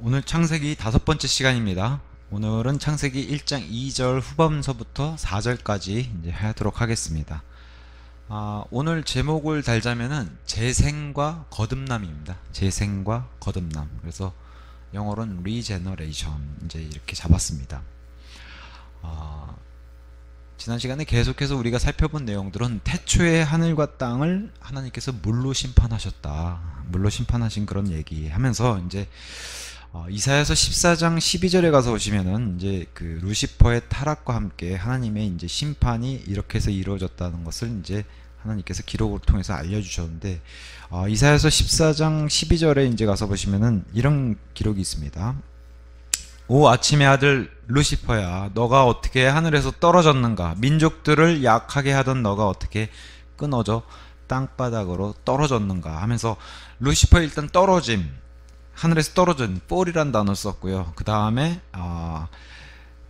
오늘 창세기 5번째 시간입니다. 오늘은 창세기 1장 2절 후반서부터 4절까지 이제 하도록 하겠습니다. 오늘 제목을 달자면은 재생과 거듭남입니다. 재생과 거듭남. 그래서 영어로는 regeneration 이제 이렇게 잡았습니다. 지난 시간에 계속해서 우리가 살펴본 내용들은 태초의 하늘과 땅을 하나님께서 물로 심판하셨다. 물로 심판하신 그런 얘기하면서 이제 이사야서 14장 12절에 가서 보시면은 이제 그 루시퍼의 타락과 함께 하나님의 이제 심판이 이렇게 해서 이루어졌다는 것을 이제 하나님께서 기록을 통해서 알려주셨는데, 이사야서 14장 12절에 이제 가서 보시면은 이런 기록이 있습니다. 오 아침의 아들 루시퍼야, 너가 어떻게 하늘에서 떨어졌는가? 민족들을 약하게 하던 너가 어떻게 끊어져 땅바닥으로 떨어졌는가? 하면서 루시퍼 일단 떨어짐, 하늘에서 떨어진 fall이란 단어를 썼고요. 그 다음에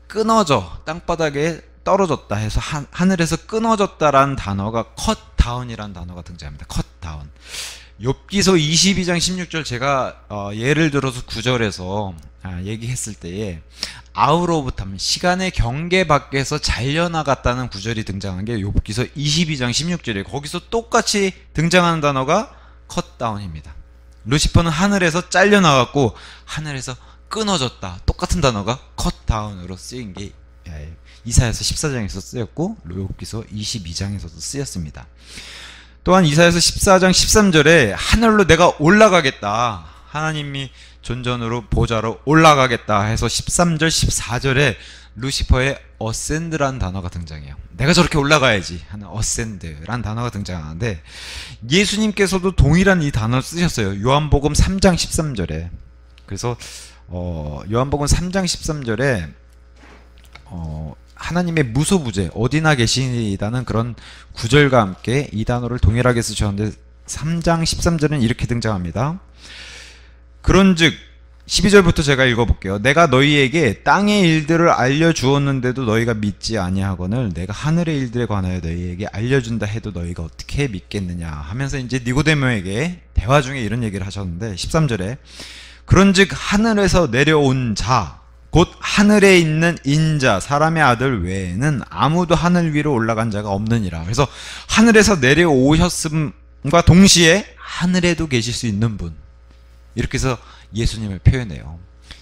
끊어져 땅바닥에 떨어졌다 해서 하늘에서 끊어졌다라는 단어가 cut down이라는 단어가 등장합니다. cut down. 욥기서 22장 16절 제가 예를 들어서 9절에서 얘기했을 때에 out of time, 시간의 경계 밖에서 잘려나갔다는 구절이 등장한 게 욥기서 22장 16절이에요. 거기서 똑같이 등장하는 단어가 cut down입니다. 루시퍼는 하늘에서 잘려나갔고 하늘에서 끊어졌다. 똑같은 단어가 cut down으로 쓰인 게 이사야서 14장에서 쓰였고 욥기서 22장에서도 쓰였습니다. 또한 이사야서 14장 13절에 하늘로 내가 올라가겠다. 하나님이 존전으로 보좌로 올라가겠다 해서 13절 14절에 루시퍼의 ascend라는 단어가 등장해요. 내가 저렇게 올라가야지 하는 ascend라는 단어가 등장하는데, 예수님께서도 동일한 이 단어를 쓰셨어요. 요한복음 3장 13절에. 그래서 요한복음 3장 13절에 하나님의 무소부재 어디나 계시다는 그런 구절과 함께 이 단어를 동일하게 쓰셨는데, 3장 13절은 이렇게 등장합니다. 그런즉 12절부터 제가 읽어볼게요. 내가 너희에게 땅의 일들을 알려주었는데도 너희가 믿지 아니하거늘 내가 하늘의 일들에 관하여 너희에게 알려준다 해도 너희가 어떻게 믿겠느냐 하면서 이제 니고데모에게 대화 중에 이런 얘기를 하셨는데, 13절에 그런즉 하늘에서 내려온 자 곧 하늘에 있는 인자 사람의 아들 외에는 아무도 하늘 위로 올라간 자가 없느니라. 그래서 하늘에서 내려오셨음과 동시에 하늘에도 계실 수 있는 분, 이렇게 해서 예수님을 표현해요.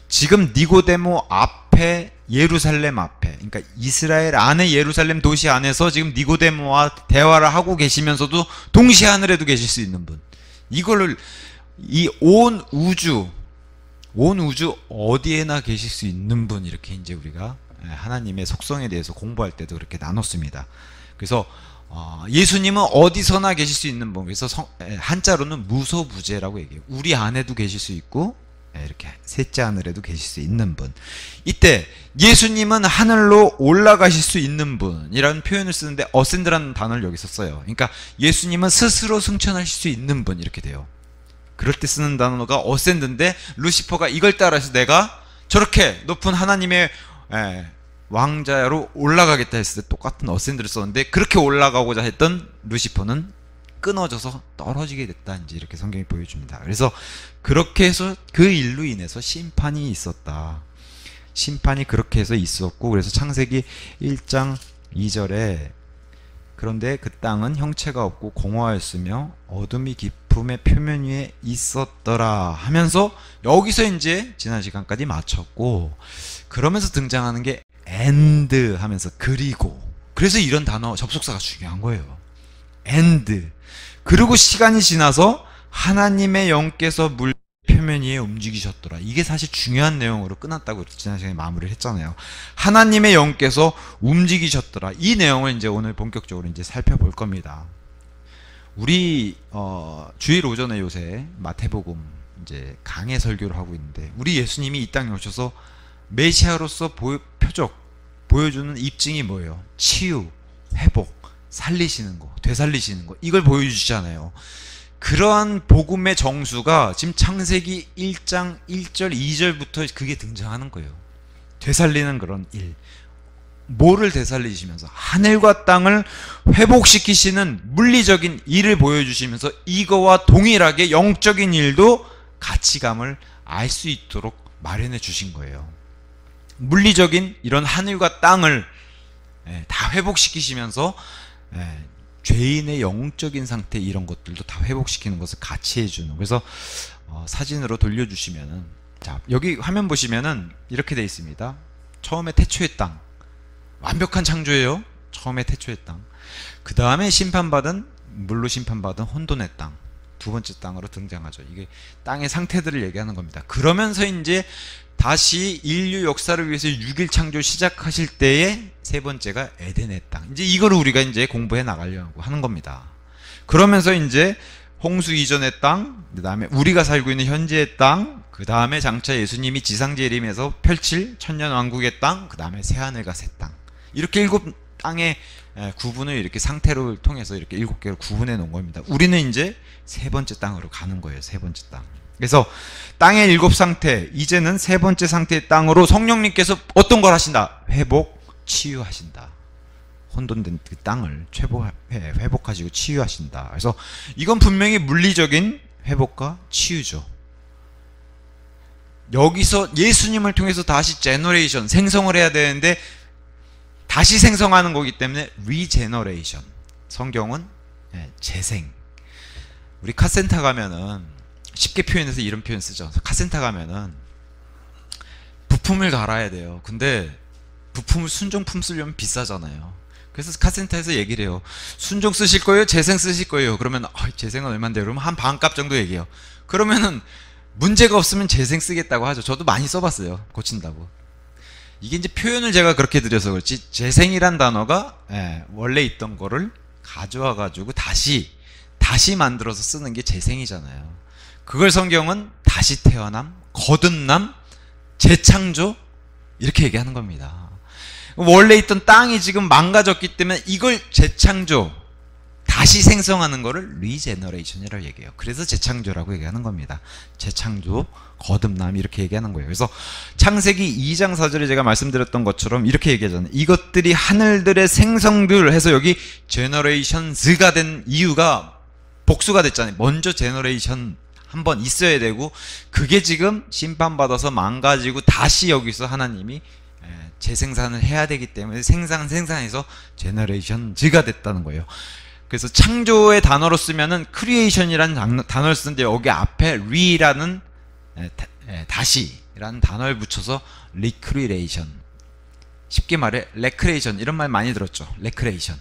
지금 니고데모 앞에, 예루살렘 앞에, 그러니까 이스라엘 안에 예루살렘 도시 안에서 지금 니고데모와 대화를 하고 계시면서도 동시에 하늘에도 계실 수 있는 분, 이거를 이 온 우주 어디에나 계실 수 있는 분, 이렇게 이제 우리가 하나님의 속성에 대해서 공부할 때도 그렇게 나눴습니다. 그래서 예수님은 어디서나 계실 수 있는 분, 그래서 한자로는 무소부재라고 얘기해요. 우리 안에도 계실 수 있고 이렇게 셋째 하늘에도 계실 수 있는 분. 이때 예수님은 하늘로 올라가실 수 있는 분이라는 표현을 쓰는데 어센드라는 단어를 여기서 써요. 그러니까 예수님은 스스로 승천하실 수 있는 분, 이렇게 돼요. 그럴 때 쓰는 단어가 어센드인데, 루시퍼가 이걸 따라해서 내가 저렇게 높은 하나님의 왕자로 올라가겠다 했을 때 똑같은 어센드를 썼는데, 그렇게 올라가고자 했던 루시퍼는 끊어져서 떨어지게 됐다, 이제 이렇게 성경이 보여줍니다. 그래서 그렇게 해서 그 일로 인해서 심판이 있었다. 심판이 그렇게 해서 있었고, 그래서 창세기 1장 2절에 그런데 그 땅은 형체가 없고 공허하였으며 어둠이 깊음의 표면 위에 있었더라 하면서 여기서 이제 지난 시간까지 마쳤고, 그러면서 등장하는 게 and 하면서 그리고, 그래서 이런 단어 접속사가 중요한 거예요. and. 그리고 시간이 지나서 하나님의 영께서 물 표면 위에 움직이셨더라. 이게 사실 중요한 내용으로 끝났다고 지난 시간에 마무리를 했잖아요. 하나님의 영께서 움직이셨더라. 이 내용을 이제 오늘 본격적으로 이제 살펴볼 겁니다. 우리 주일 오전에 요새 마태복음 이제 강해 설교를 하고 있는데, 우리 예수님이 이 땅에 오셔서 메시아로서 표적 보여주는 입증이 뭐예요? 치유, 회복, 살리시는 거, 되살리시는 거, 이걸 보여주시잖아요. 그러한 복음의 정수가 지금 창세기 1장 1절 2절부터 그게 등장하는 거예요. 되살리는 그런 일. 뭐를 되살리시면서 하늘과 땅을 회복시키시는 물리적인 일을 보여주시면서 이거와 동일하게 영적인 일도 가치감을 알 수 있도록 마련해 주신 거예요. 물리적인 이런 하늘과 땅을 다 회복시키시면서 죄인의 영적인 상태 이런 것들도 다 회복시키는 것을 같이 해주는. 그래서 사진으로 돌려주시면은, 자 여기 화면 보시면은 이렇게 돼 있습니다. 처음에 태초의 땅, 완벽한 창조예요. 처음에 태초의 땅. 그 다음에 심판받은, 물로 심판받은 혼돈의 땅, 두 번째 땅으로 등장하죠. 이게 땅의 상태들을 얘기하는 겁니다. 그러면서 이제 다시 인류 역사를 위해서 6일 창조 시작하실 때의 세 번째가 에덴의 땅. 이제 이거를 우리가 이제 공부해 나가려고 하는 겁니다. 그러면서 이제 홍수 이전의 땅, 그 다음에 우리가 살고 있는 현재의 땅, 그 다음에 장차 예수님이 지상재림에서 펼칠 천년왕국의 땅, 그 다음에 새하늘과 새 땅. 이렇게 7 땅의 구분을 이렇게 상태를 통해서 이렇게 7개로 구분해 놓은 겁니다. 우리는 이제 세 번째 땅으로 가는 거예요. 세 번째 땅. 그래서 땅의 7 상태, 이제는 세 번째 상태의 땅으로 성령님께서 어떤 걸 하신다? 회복, 치유하신다. 혼돈된 그 땅을 회복하시고 치유하신다. 그래서 이건 분명히 물리적인 회복과 치유죠. 여기서 예수님을 통해서 다시 제너레이션, 생성을 해야 되는데 다시 생성하는 거기 때문에 리제너레이션. 성경은 재생. 우리 카센터 가면은 쉽게 표현해서 이런 표현 쓰죠. 카센터 가면은 부품을 갈아야 돼요. 근데 부품을 순정품 쓰려면 비싸잖아요. 그래서 카센터에서 얘기를 해요. 순정 쓰실 거예요? 재생 쓰실 거예요? 그러면 재생은 얼마인데? 그러면 한 반값 정도 얘기해요. 그러면은 문제가 없으면 재생 쓰겠다고 하죠. 저도 많이 써봤어요. 고친다고. 이게 이제 표현을 제가 그렇게 드려서 그렇지, 재생이란 단어가 원래 있던 거를 가져와 가지고 다시 만들어서 쓰는 게 재생이잖아요. 그걸 성경은 다시 태어남, 거듭남, 재창조 이렇게 얘기하는 겁니다. 원래 있던 땅이 지금 망가졌기 때문에 이걸 재창조, 다시 생성하는 거를 리제너레이션이라고 얘기해요. 그래서 재창조라고 얘기하는 겁니다. 재창조, 거듭남 이렇게 얘기하는 거예요. 그래서 창세기 2장 4절에 제가 말씀드렸던 것처럼 이렇게 얘기하잖아요. 이것들이 하늘들의 생성들 해서 여기 제너레이션즈가 된 이유가 복수가 됐잖아요. 먼저 제너레이션 한번 있어야 되고, 그게 지금 심판받아서 망가지고 다시 여기서 하나님이 재생산을 해야 되기 때문에 생산해서 제너레이션즈가 됐다는 거예요. 그래서 창조의 단어로 쓰면은 크리에이션이라는 단어를 쓰는데 여기 앞에 리라는 다시라는 단어를 붙여서 리크리에이션. 쉽게 말해 레크레이션, 이런 말 많이 들었죠. 레크레이션.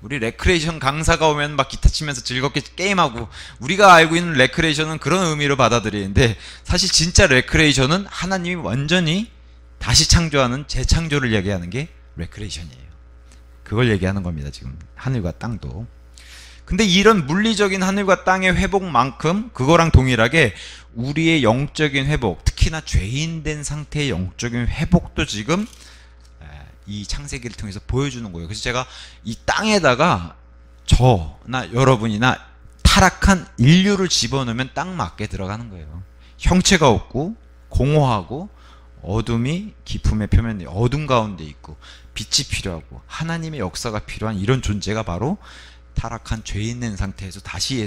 우리 레크레이션 강사가 오면 막 기타 치면서 즐겁게 게임하고, 우리가 알고 있는 레크레이션은 그런 의미로 받아들이는데 사실 진짜 레크레이션은 하나님이 완전히 다시 창조하는 재창조를 얘기하는 게 레크레이션이에요. 그걸 얘기하는 겁니다. 지금 하늘과 땅도. 근데 이런 물리적인 하늘과 땅의 회복만큼 그거랑 동일하게 우리의 영적인 회복, 특히나 죄인된 상태의 영적인 회복도 지금 이 창세기를 통해서 보여주는 거예요. 그래서 제가 이 땅에다가 저나 여러분이나 타락한 인류를 집어넣으면 딱 맞게 들어가는 거예요. 형체가 없고 공허하고 어둠이 기품의 표면에 어둠 가운데 있고 빛이 필요하고 하나님의 역사가 필요한 이런 존재가 바로 타락한 죄 있는 상태에서 다시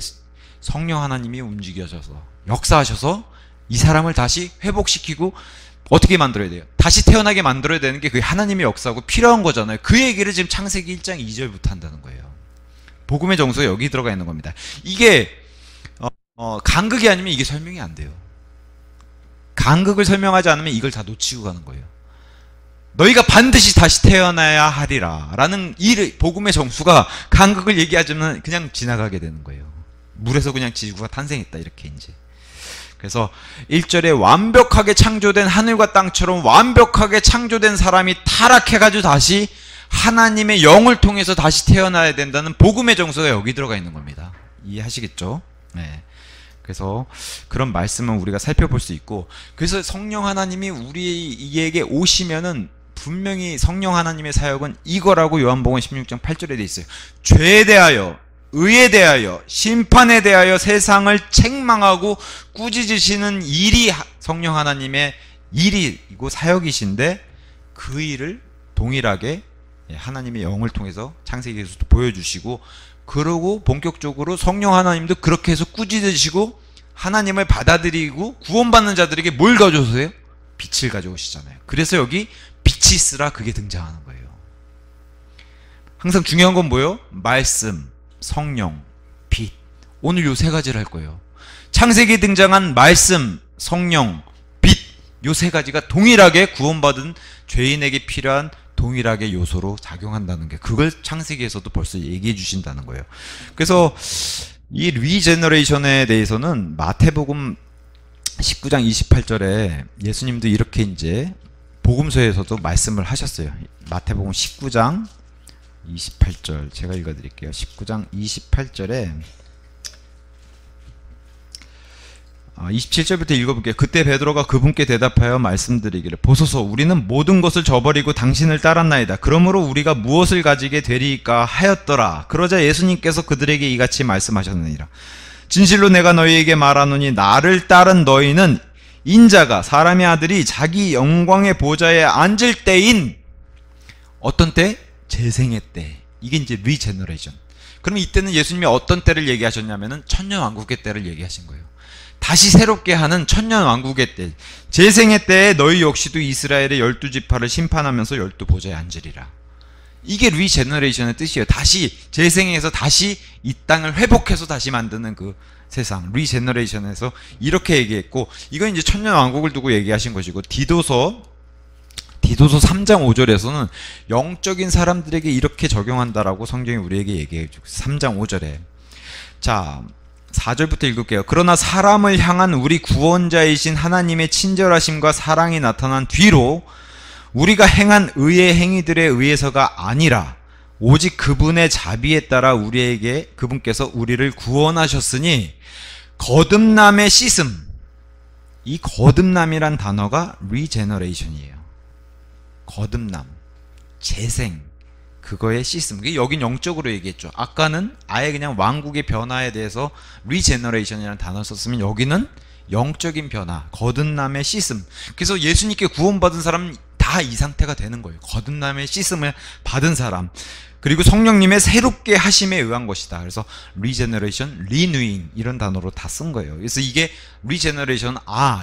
성령 하나님이 움직여져서 역사하셔서 이 사람을 다시 회복시키고 어떻게 만들어야 돼요? 다시 태어나게 만들어야 되는 게 그게 하나님의 역사고 필요한 거잖아요. 그 얘기를 지금 창세기 1장 2절부터 한다는 거예요. 복음의 정수가 여기 들어가 있는 겁니다. 이게 간극이 아니면 이게 설명이 안 돼요. 간극을 설명하지 않으면 이걸 다 놓치고 가는 거예요. 너희가 반드시 다시 태어나야 하리라 라는 이 복음의 정수가 간극을 얘기하자면 그냥 지나가게 되는 거예요. 물에서 그냥 지구가 탄생했다 이렇게 이제. 그래서 1절에 완벽하게 창조된 하늘과 땅처럼 완벽하게 창조된 사람이 타락해가지고 다시 하나님의 영을 통해서 다시 태어나야 된다는 복음의 정서가 여기 들어가 있는 겁니다. 이해하시겠죠? 네. 그래서 그런 말씀은 우리가 살펴볼 수 있고, 그래서 성령 하나님이 우리에게 오시면은 분명히 성령 하나님의 사역은 이거라고 요한복음 16장 8절에 돼 있어요. 죄에 대하여, 의에 대하여, 심판에 대하여 세상을 책망하고 꾸짖으시는 일이 성령 하나님의 일이고 사역이신데, 그 일을 동일하게 하나님의 영을 통해서 창세기에서도 보여주시고, 그러고 본격적으로 성령 하나님도 그렇게 해서 꾸짖으시고 하나님을 받아들이고 구원받는 자들에게 뭘 가져오세요? 빛을 가져오시잖아요. 그래서 여기 빛이 있으라 그게 등장하는 거예요. 항상 중요한 건 뭐예요? 말씀, 성령, 빛. 오늘 요 세 가지를 할 거예요. 창세기에 등장한 말씀, 성령, 빛. 요 세 가지가 동일하게 구원받은 죄인에게 필요한 동일하게 요소로 작용한다는 게, 그걸 창세기에서도 벌써 얘기해 주신다는 거예요. 그래서 이 리제너레이션에 대해서는 마태복음 19장 28절에 예수님도 이렇게 이제 복음서에서도 말씀을 하셨어요. 마태복음 19장 28절 제가 읽어드릴게요. 19장 28절에 27절부터 읽어볼게요. 그때 베드로가 그분께 대답하여 말씀드리기를, 보소서, 우리는 모든 것을 저버리고 당신을 따랐나이다. 그러므로 우리가 무엇을 가지게 되리까 하였더라. 그러자 예수님께서 그들에게 이같이 말씀하셨느니라. 진실로 내가 너희에게 말하노니 나를 따른 너희는 인자가, 사람의 아들이 자기 영광의 보좌에 앉을 때인, 어떤 때? 재생의 때. 이게 이제 리제너레이션. 그럼 이때는 예수님이 어떤 때를 얘기하셨냐면은 천년왕국의 때를 얘기하신 거예요. 다시 새롭게 하는 천년왕국의 때, 재생의 때에 너희 역시도 이스라엘의 12지파를 심판하면서 12보좌에 앉으리라. 이게 리제너레이션의 뜻이에요. 다시 재생해서 다시 이 땅을 회복해서 다시 만드는 그 세상, 리제너레이션에서 이렇게 얘기했고, 이건 이제 천년왕국을 두고 얘기하신 것이고, 디도서 3장 5절에서는 영적인 사람들에게 이렇게 적용한다라고 성경이 우리에게 얘기해 주고, 3장 5절에 자 4절부터 읽을게요. 그러나 사람을 향한 우리 구원자이신 하나님의 친절하심과 사랑이 나타난 뒤로 우리가 행한 의의 행위들에 의해서가 아니라 오직 그분의 자비에 따라 우리에게, 그분께서 우리를 구원하셨으니 거듭남의 씻음. 이 거듭남이란 단어가 리제너레이션이에요. 거듭남, 재생, 그거의 시스템. 여긴 영적으로 얘기했죠. 아까는 아예 그냥 왕국의 변화에 대해서 리제너레이션이라는 단어를 썼으면, 여기는 영적인 변화, 거듭남의 시스템. 그래서 예수님께 구원받은 사람은 다 이 상태가 되는 거예요. 거듭남의 시스템을 받은 사람. 그리고 성령님의 새롭게 하심에 의한 것이다. 그래서 리제너레이션, 리뉴잉 이런 단어로 다 쓴 거예요. 그래서 이게 리제너레이션,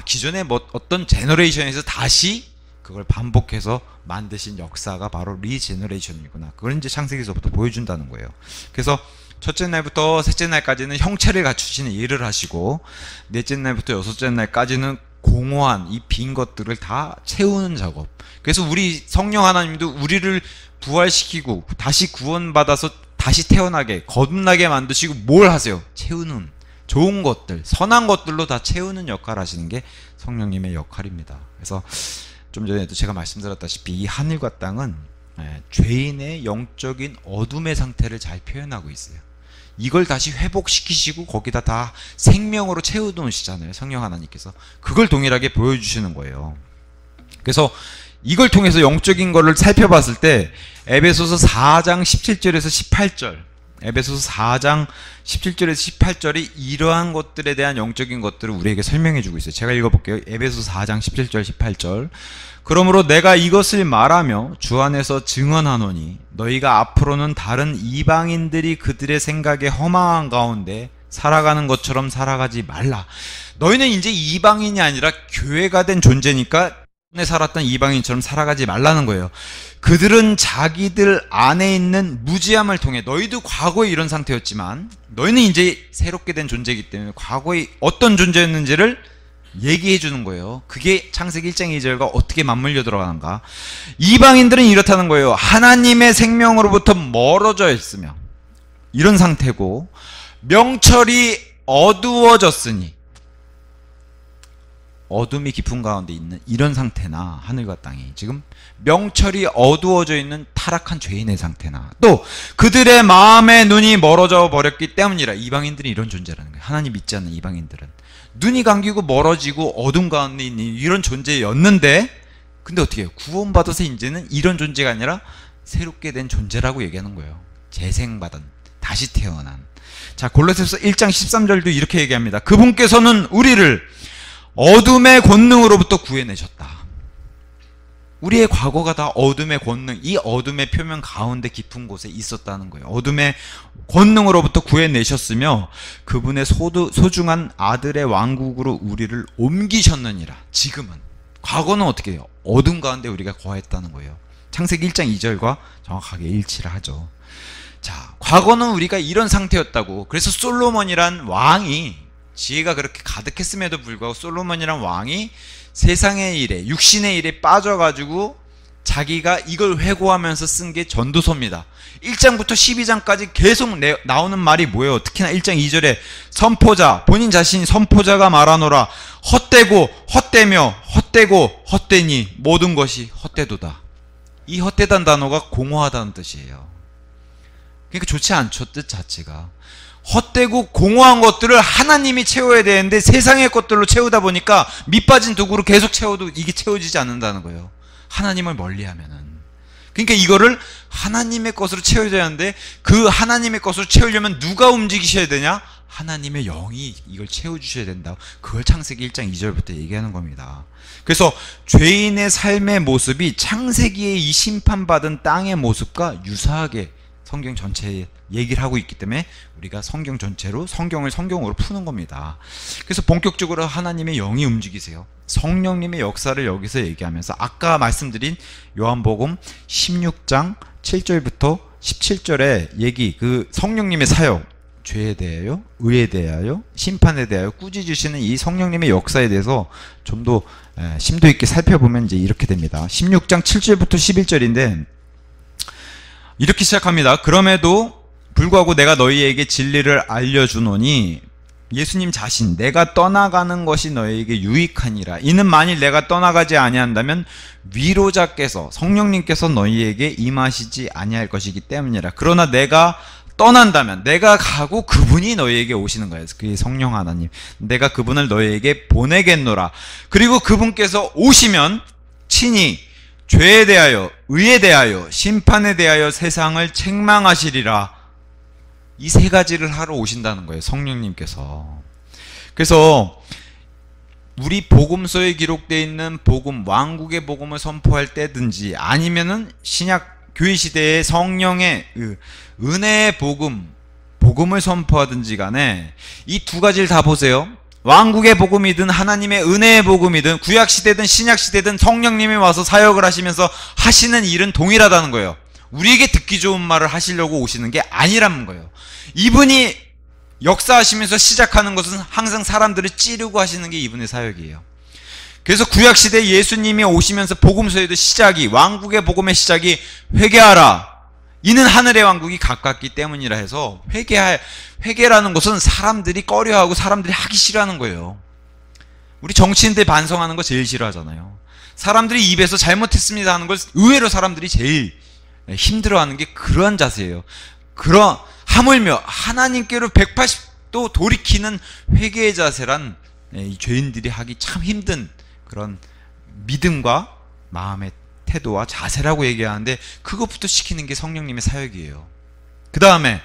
기존에 뭐 어떤 제너레이션에서 다시 그걸 반복해서 만드신 역사가 바로 리제너레이션이구나. 그걸 이제 창세기에서부터 보여준다는 거예요. 그래서 첫째 날부터 셋째 날까지는 형체를 갖추시는 일을 하시고, 넷째 날부터 여섯째 날까지는 공허한 이 빈 것들을 다 채우는 작업. 그래서 우리 성령 하나님도 우리를 부활시키고 다시 구원받아서 다시 태어나게, 거듭나게 만드시고 뭘 하세요? 채우는, 좋은 것들, 선한 것들로 다 채우는 역할을 하시는 게 성령님의 역할입니다. 그래서 좀 전에도 제가 말씀드렸다시피 이 하늘과 땅은 죄인의 영적인 어둠의 상태를 잘 표현하고 있어요. 이걸 다시 회복시키시고 거기다 다 생명으로 채워놓으시잖아요. 성령 하나님께서. 그걸 동일하게 보여주시는 거예요. 그래서 이걸 통해서 영적인 거를 살펴봤을 때 에베소서 4장 17절에서 18절, 에베소서 4장 17절에서 18절이 이러한 것들에 대한 영적인 것들을 우리에게 설명해 주고 있어요. 제가 읽어볼게요. 에베소서 4장 17절 18절. 그러므로 내가 이것을 말하며 주 안에서 증언하노니 너희가 앞으로는 다른 이방인들이 그들의 생각에 허망한 가운데 살아가는 것처럼 살아가지 말라. 너희는 이제 이방인이 아니라 교회가 된 존재니까 전에 살았던 이방인처럼 살아가지 말라는 거예요. 그들은 자기들 안에 있는 무지함을 통해, 너희도 과거에 이런 상태였지만 너희는 이제 새롭게 된 존재이기 때문에 과거에 어떤 존재였는지를 얘기해 주는 거예요. 그게 창세기 1장 2절과 어떻게 맞물려 들어가는가. 이방인들은 이렇다는 거예요. 하나님의 생명으로부터 멀어져 있으며 이런 상태고, 명철이 어두워졌으니, 어둠이 깊은 가운데 있는 이런 상태나, 하늘과 땅이 지금 명철이 어두워져 있는 타락한 죄인의 상태나, 또 그들의 마음의 눈이 멀어져 버렸기 때문이라. 이방인들이 이런 존재라는 거예요. 하나님 믿지 않는 이방인들은 눈이 감기고 멀어지고 어둠 가운데 있는 이런 존재였는데, 근데 어떻게 해요? 구원받아서 이제는 이런 존재가 아니라 새롭게 된 존재라고 얘기하는 거예요. 재생받은, 다시 태어난. 자, 골로새서 1장 13절도 이렇게 얘기합니다. 그분께서는 우리를 어둠의 권능으로부터 구해내셨다. 우리의 과거가 다 어둠의 권능, 이 어둠의 표면 가운데 깊은 곳에 있었다는 거예요. 어둠의 권능으로부터 구해내셨으며 그분의 소중한 아들의 왕국으로 우리를 옮기셨느니라. 지금은, 과거는 어떻게 해요? 어둠 가운데 우리가 거했다는 거예요. 창세기 1장 2절과 정확하게 일치를 하죠. 자, 과거는 우리가 이런 상태였다고. 그래서 솔로몬이란 왕이, 지혜가 그렇게 가득했음에도 불구하고 솔로몬이란 왕이 세상의 일에, 육신의 일에 빠져가지고 자기가 이걸 회고하면서 쓴 게 전도서입니다. 1장부터 12장까지 계속 나오는 말이 뭐예요? 특히나 1장 2절에 선포자, 본인 자신이 선포자가 말하노라. 헛되고 헛되며 헛되고 헛되니 모든 것이 헛되도다. 이 헛되다는 단어가 공허하다는 뜻이에요. 그러니까 좋지 않죠, 뜻 자체가. 헛되고 공허한 것들을 하나님이 채워야 되는데 세상의 것들로 채우다 보니까 밑빠진 도구로 계속 채워도 이게 채워지지 않는다는 거예요. 하나님을 멀리하면은. 그러니까 이거를 하나님의 것으로 채워져야 하는데, 그 하나님의 것으로 채우려면 누가 움직이셔야 되냐? 하나님의 영이 이걸 채워주셔야 된다. 그걸 창세기 1장 2절부터 얘기하는 겁니다. 그래서 죄인의 삶의 모습이 창세기의 이 심판받은 땅의 모습과 유사하게 성경 전체에 얘기를 하고 있기 때문에 우리가 성경 전체로 성경을 성경으로 푸는 겁니다. 그래서 본격적으로 하나님의 영이 움직이세요. 성령님의 역사를 여기서 얘기하면서 아까 말씀드린 요한복음 16장 7절부터 17절의 얘기, 그 성령님의 사역, 죄에 대하여, 의에 대하여, 심판에 대하여 꾸짖으시는 이 성령님의 역사에 대해서 좀 더 심도 있게 살펴보면 이제 이렇게 됩니다. 16장 7절부터 11절인데 이렇게 시작합니다. 그럼에도 불구하고 내가 너희에게 진리를 알려주노니, 예수님 자신, 내가 떠나가는 것이 너희에게 유익하니라. 이는 만일 내가 떠나가지 아니한다면 위로자께서, 성령님께서 너희에게 임하시지 아니할 것이기 때문이라. 그러나 내가 떠난다면, 내가 가고 그분이 너희에게 오시는 거예요. 그게 성령 하나님. 내가 그분을 너희에게 보내겠노라. 그리고 그분께서 오시면 친히 죄에 대하여, 의에 대하여, 심판에 대하여 세상을 책망하시리라. 이 세 가지를 하러 오신다는 거예요, 성령님께서. 그래서 우리 복음서에 기록되어 있는 복음, 왕국의 복음을 선포할 때든지 아니면은 신약 교회 시대의 성령의 은혜의 복음을 선포하든지 간에 이 두 가지를 다 보세요. 왕국의 복음이든 하나님의 은혜의 복음이든 구약시대든 신약시대든 성령님이 와서 사역을 하시면서 하시는 일은 동일하다는 거예요. 우리에게 듣기 좋은 말을 하시려고 오시는 게 아니라는 거예요. 이분이 역사하시면서 시작하는 것은 항상 사람들을 찌르고 하시는 게 이분의 사역이에요. 그래서 구약시대 예수님이 오시면서 복음서에도 시작이, 왕국의 복음의 시작이 회개하라. 이는 하늘의 왕국이 가깝기 때문이라 해서 회개라는 것은 사람들이 꺼려하고 사람들이 하기 싫어하는 거예요. 우리 정치인들 반성하는 거 제일 싫어하잖아요. 사람들이 입에서 잘못했습니다 하는 걸 의외로 사람들이 제일 힘들어하는 게 그러한 자세예요. 하물며 하나님께로 180도 돌이키는 회개의 자세란 이 죄인들이 하기 참 힘든 그런 믿음과 마음의 태도와 자세라고 얘기하는데, 그것부터 시키는 게 성령님의 사역이에요. 그 다음에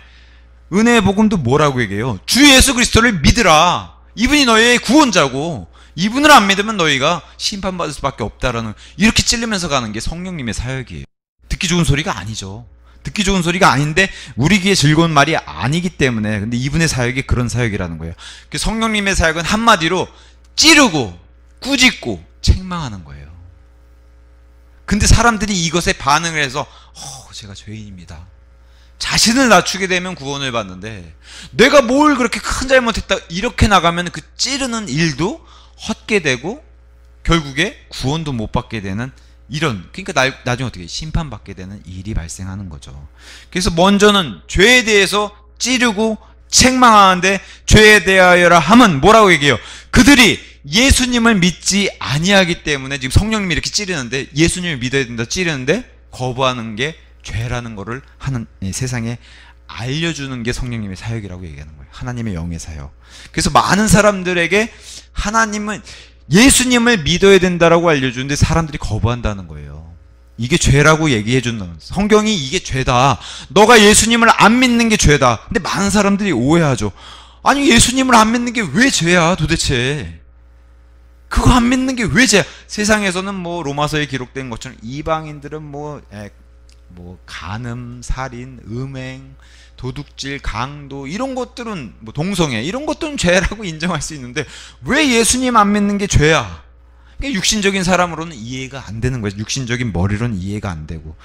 은혜의 복음도 뭐라고 얘기해요? 주 예수 그리스도를 믿으라. 이분이 너희의 구원자고, 이분을 안 믿으면 너희가 심판받을 수밖에 없다라는, 이렇게 찔리면서 가는 게 성령님의 사역이에요. 듣기 좋은 소리가 아니죠. 듣기 좋은 소리가 아닌데 우리 귀에 즐거운 말이 아니기 때문에, 근데 이분의 사역이 그런 사역이라는 거예요. 성령님의 사역은 한마디로 찌르고 꾸짖고 책망하는 거예요. 근데 사람들이 이것에 반응을 해서 제가 죄인입니다. 자신을 낮추게 되면 구원을 받는데, 내가 뭘 그렇게 큰 잘못했다 이렇게 나가면 그 찌르는 일도 헛게 되고 결국에 구원도 못 받게 되는, 이런, 그러니까 나중에 어떻게 심판받게 되는 일이 발생하는 거죠. 그래서 먼저는 죄에 대해서 찌르고 책망하는데, 죄에 대하여라 함은 뭐라고 얘기해요? 그들이 예수님을 믿지 아니하기 때문에, 지금 성령님이 이렇게 찌르는데, 예수님을 믿어야 된다 찌르는데 거부하는 게 죄라는 거를 하는, 세상에 알려주는 게 성령님의 사역이라고 얘기하는 거예요. 하나님의 영의 사역. 그래서 많은 사람들에게 예수님을 믿어야 된다라고 알려주는데 사람들이 거부한다는 거예요. 이게 죄라고 얘기해 준다는, 성경이 이게 죄다, 너가 예수님을 안 믿는 게 죄다. 근데 많은 사람들이 오해하죠. 아니, 예수님을 안 믿는 게 왜 죄야 도대체? 그거 안 믿는 게 왜 죄야? 세상에서는 뭐 로마서에 기록된 것처럼 이방인들은 뭐 간음, 살인, 음행, 도둑질, 강도, 이런 것들은, 뭐 동성애, 이런 것들은 죄라고 인정할 수 있는데 왜 예수님 안 믿는 게 죄야? 그러니까 육신적인 사람으로는 이해가 안 되는 거예요. 육신적인 머리로는 이해가 안 되고.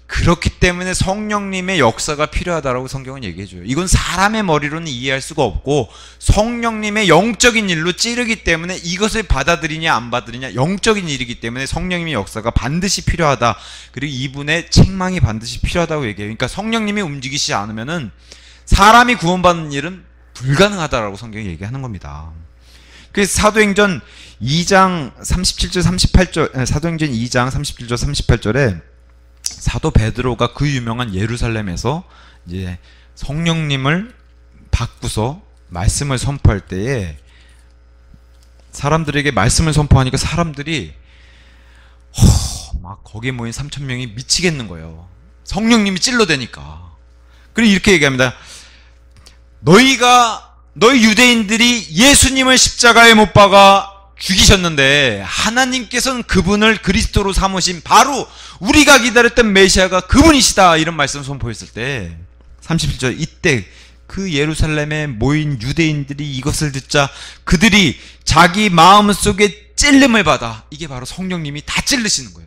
그렇기 때문에 성령님의 역사가 필요하다라고 성경은 얘기해줘요. 이건 사람의 머리로는 이해할 수가 없고 성령님의 영적인 일로 찌르기 때문에 이것을 받아들이냐 안 받아들이냐 영적인 일이기 때문에 성령님의 역사가 반드시 필요하다. 그리고 이분의 책망이 반드시 필요하다고 얘기해요. 그러니까 성령님이 움직이시지 않으면은 사람이 구원받는 일은 불가능하다라고 성경이 얘기하는 겁니다. 그래서 사도행전 2장 37절 38절 사도행전 2장 37절 38절에 사도 베드로가 그 유명한 예루살렘에서 이제 성령님을 받고서 말씀을 선포할 때에 사람들에게 말씀을 선포하니까 사람들이 막 거기에 모인 3,000명이 미치겠는 거예요. 성령님이 찔러대니까. 그리고 이렇게 얘기합니다. 너희 유대인들이 예수님을 십자가에 못 박아 죽이셨는데 하나님께서는 그분을 그리스도로 삼으신 바로 우리가 기다렸던 메시아가 그분이시다. 이런 말씀 선포했을 때 31절 이때 그 예루살렘에 모인 유대인들이 이것을 듣자 그들이 자기 마음속에 찔림을 받아. 이게 바로 성령님이 다 찔르시는 거예요.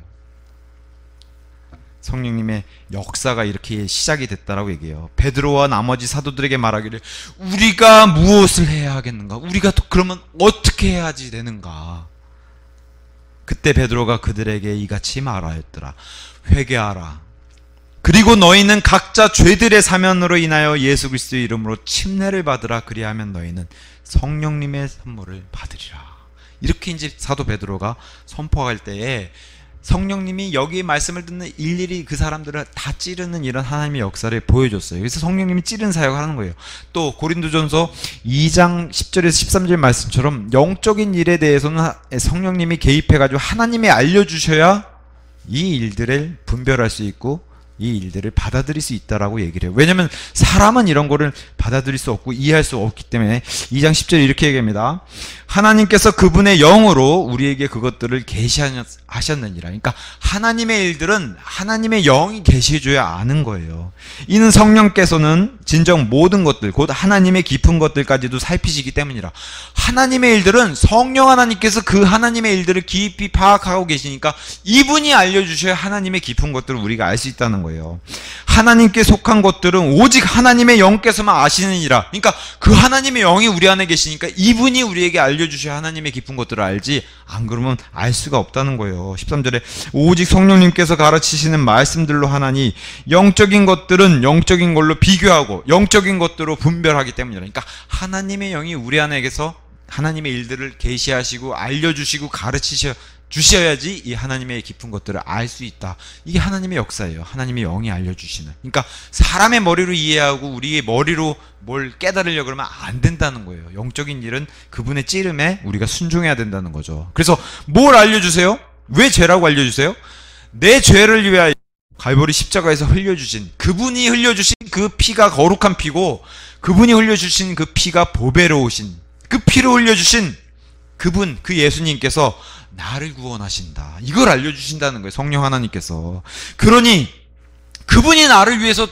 성령님의 역사가 이렇게 시작이 됐다라고 얘기해요. 베드로와 나머지 사도들에게 말하기를 우리가 무엇을 해야 하겠는가? 우리가 또 그러면 어떻게 해야지 되는가? 그때 베드로가 그들에게 이같이 말하였더라. 회개하라. 그리고 너희는 각자 죄들의 사면으로 인하여 예수 그리스도의 이름으로 침례를 받으라. 그리하면 너희는 성령님의 선물을 받으리라. 이렇게 이제 사도 베드로가 선포할 때에 성령님이 여기 말씀을 듣는 일일이 그 사람들을 다 찌르는 이런 하나님의 역사를 보여줬어요. 그래서 성령님이 찌르는 사역을 하는 거예요. 또 고린도전서 2장 10절에서 13절 말씀처럼 영적인 일에 대해서는 성령님이 개입해가지고 하나님이 알려주셔야 이 일들을 분별할 수 있고 이 일들을 받아들일 수 있다라고 얘기를 해요. 왜냐하면 사람은 이런 거를 받아들일 수 없고 이해할 수 없기 때문에 2장 10절에 이렇게 얘기합니다. 하나님께서 그분의 영으로 우리에게 그것들을 계시하셨느니라. 그러니까 하나님의 일들은 하나님의 영이 계시해줘야 아는 거예요. 이는 성령께서는 진정 모든 것들 곧 하나님의 깊은 것들까지도 살피시기 때문이라. 하나님의 일들은 성령 하나님께서 그 하나님의 일들을 깊이 파악하고 계시니까 이분이 알려주셔야 하나님의 깊은 것들을 우리가 알 수 있다는 거예요. 하나님께 속한 것들은 오직 하나님의 영께서만 아시느니라. 그러니까 그 하나님의 영이 우리 안에 계시니까 이분이 우리에게 알려주셔야 하나님의 깊은 것들을 알지 안 그러면 알 수가 없다는 거예요. 13절에 오직 성령님께서 가르치시는 말씀들로 하나니 영적인 것들은 영적인 걸로 비교하고 영적인 것들로 분별하기 때문이라. 그러니까 하나님의 영이 우리 안에게서 하나님의 일들을 계시하시고 알려주시고 주셔야지 이 하나님의 깊은 것들을 알 수 있다. 이게 하나님의 역사예요. 하나님의 영이 알려주시는. 그러니까 사람의 머리로 이해하고 우리의 머리로 뭘 깨달으려고 그러면 안 된다는 거예요. 영적인 일은 그분의 찌름에 우리가 순종해야 된다는 거죠. 그래서 뭘 알려주세요? 왜 죄라고 알려주세요? 내 죄를 위하여 갈보리 십자가에서 흘려주신 그분이 흘려주신 그 피가 거룩한 피고 그분이 흘려주신 그 피가 보배로우신 그 피로 흘려주신 그분 그 예수님께서 나를 구원하신다. 이걸 알려주신다는 거예요. 성령 하나님께서. 그러니 그분이 나를 위해서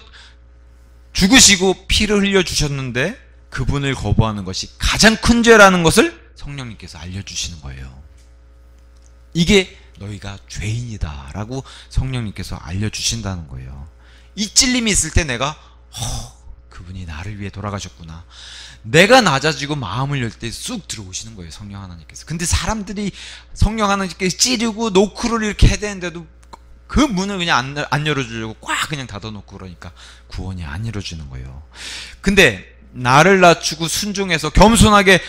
죽으시고 피를 흘려주셨는데 그분을 거부하는 것이 가장 큰 죄라는 것을 성령님께서 알려주시는 거예요. 이게 너희가 죄인이다 라고 성령님께서 알려주신다는 거예요. 이 찔림이 있을 때 내가 그분이 나를 위해 돌아가셨구나. 내가 낮아지고 마음을 열 때 쑥 들어오시는 거예요. 성령 하나님께서. 근데 사람들이 성령 하나님께서 찌르고 노크를 이렇게 해야 되는데도 그 문을 그냥 안 열어주려고 꽉 그냥 닫아놓고 그러니까 구원이 안 이루어지는 거예요. 근데 나를 낮추고 순종해서 겸손하게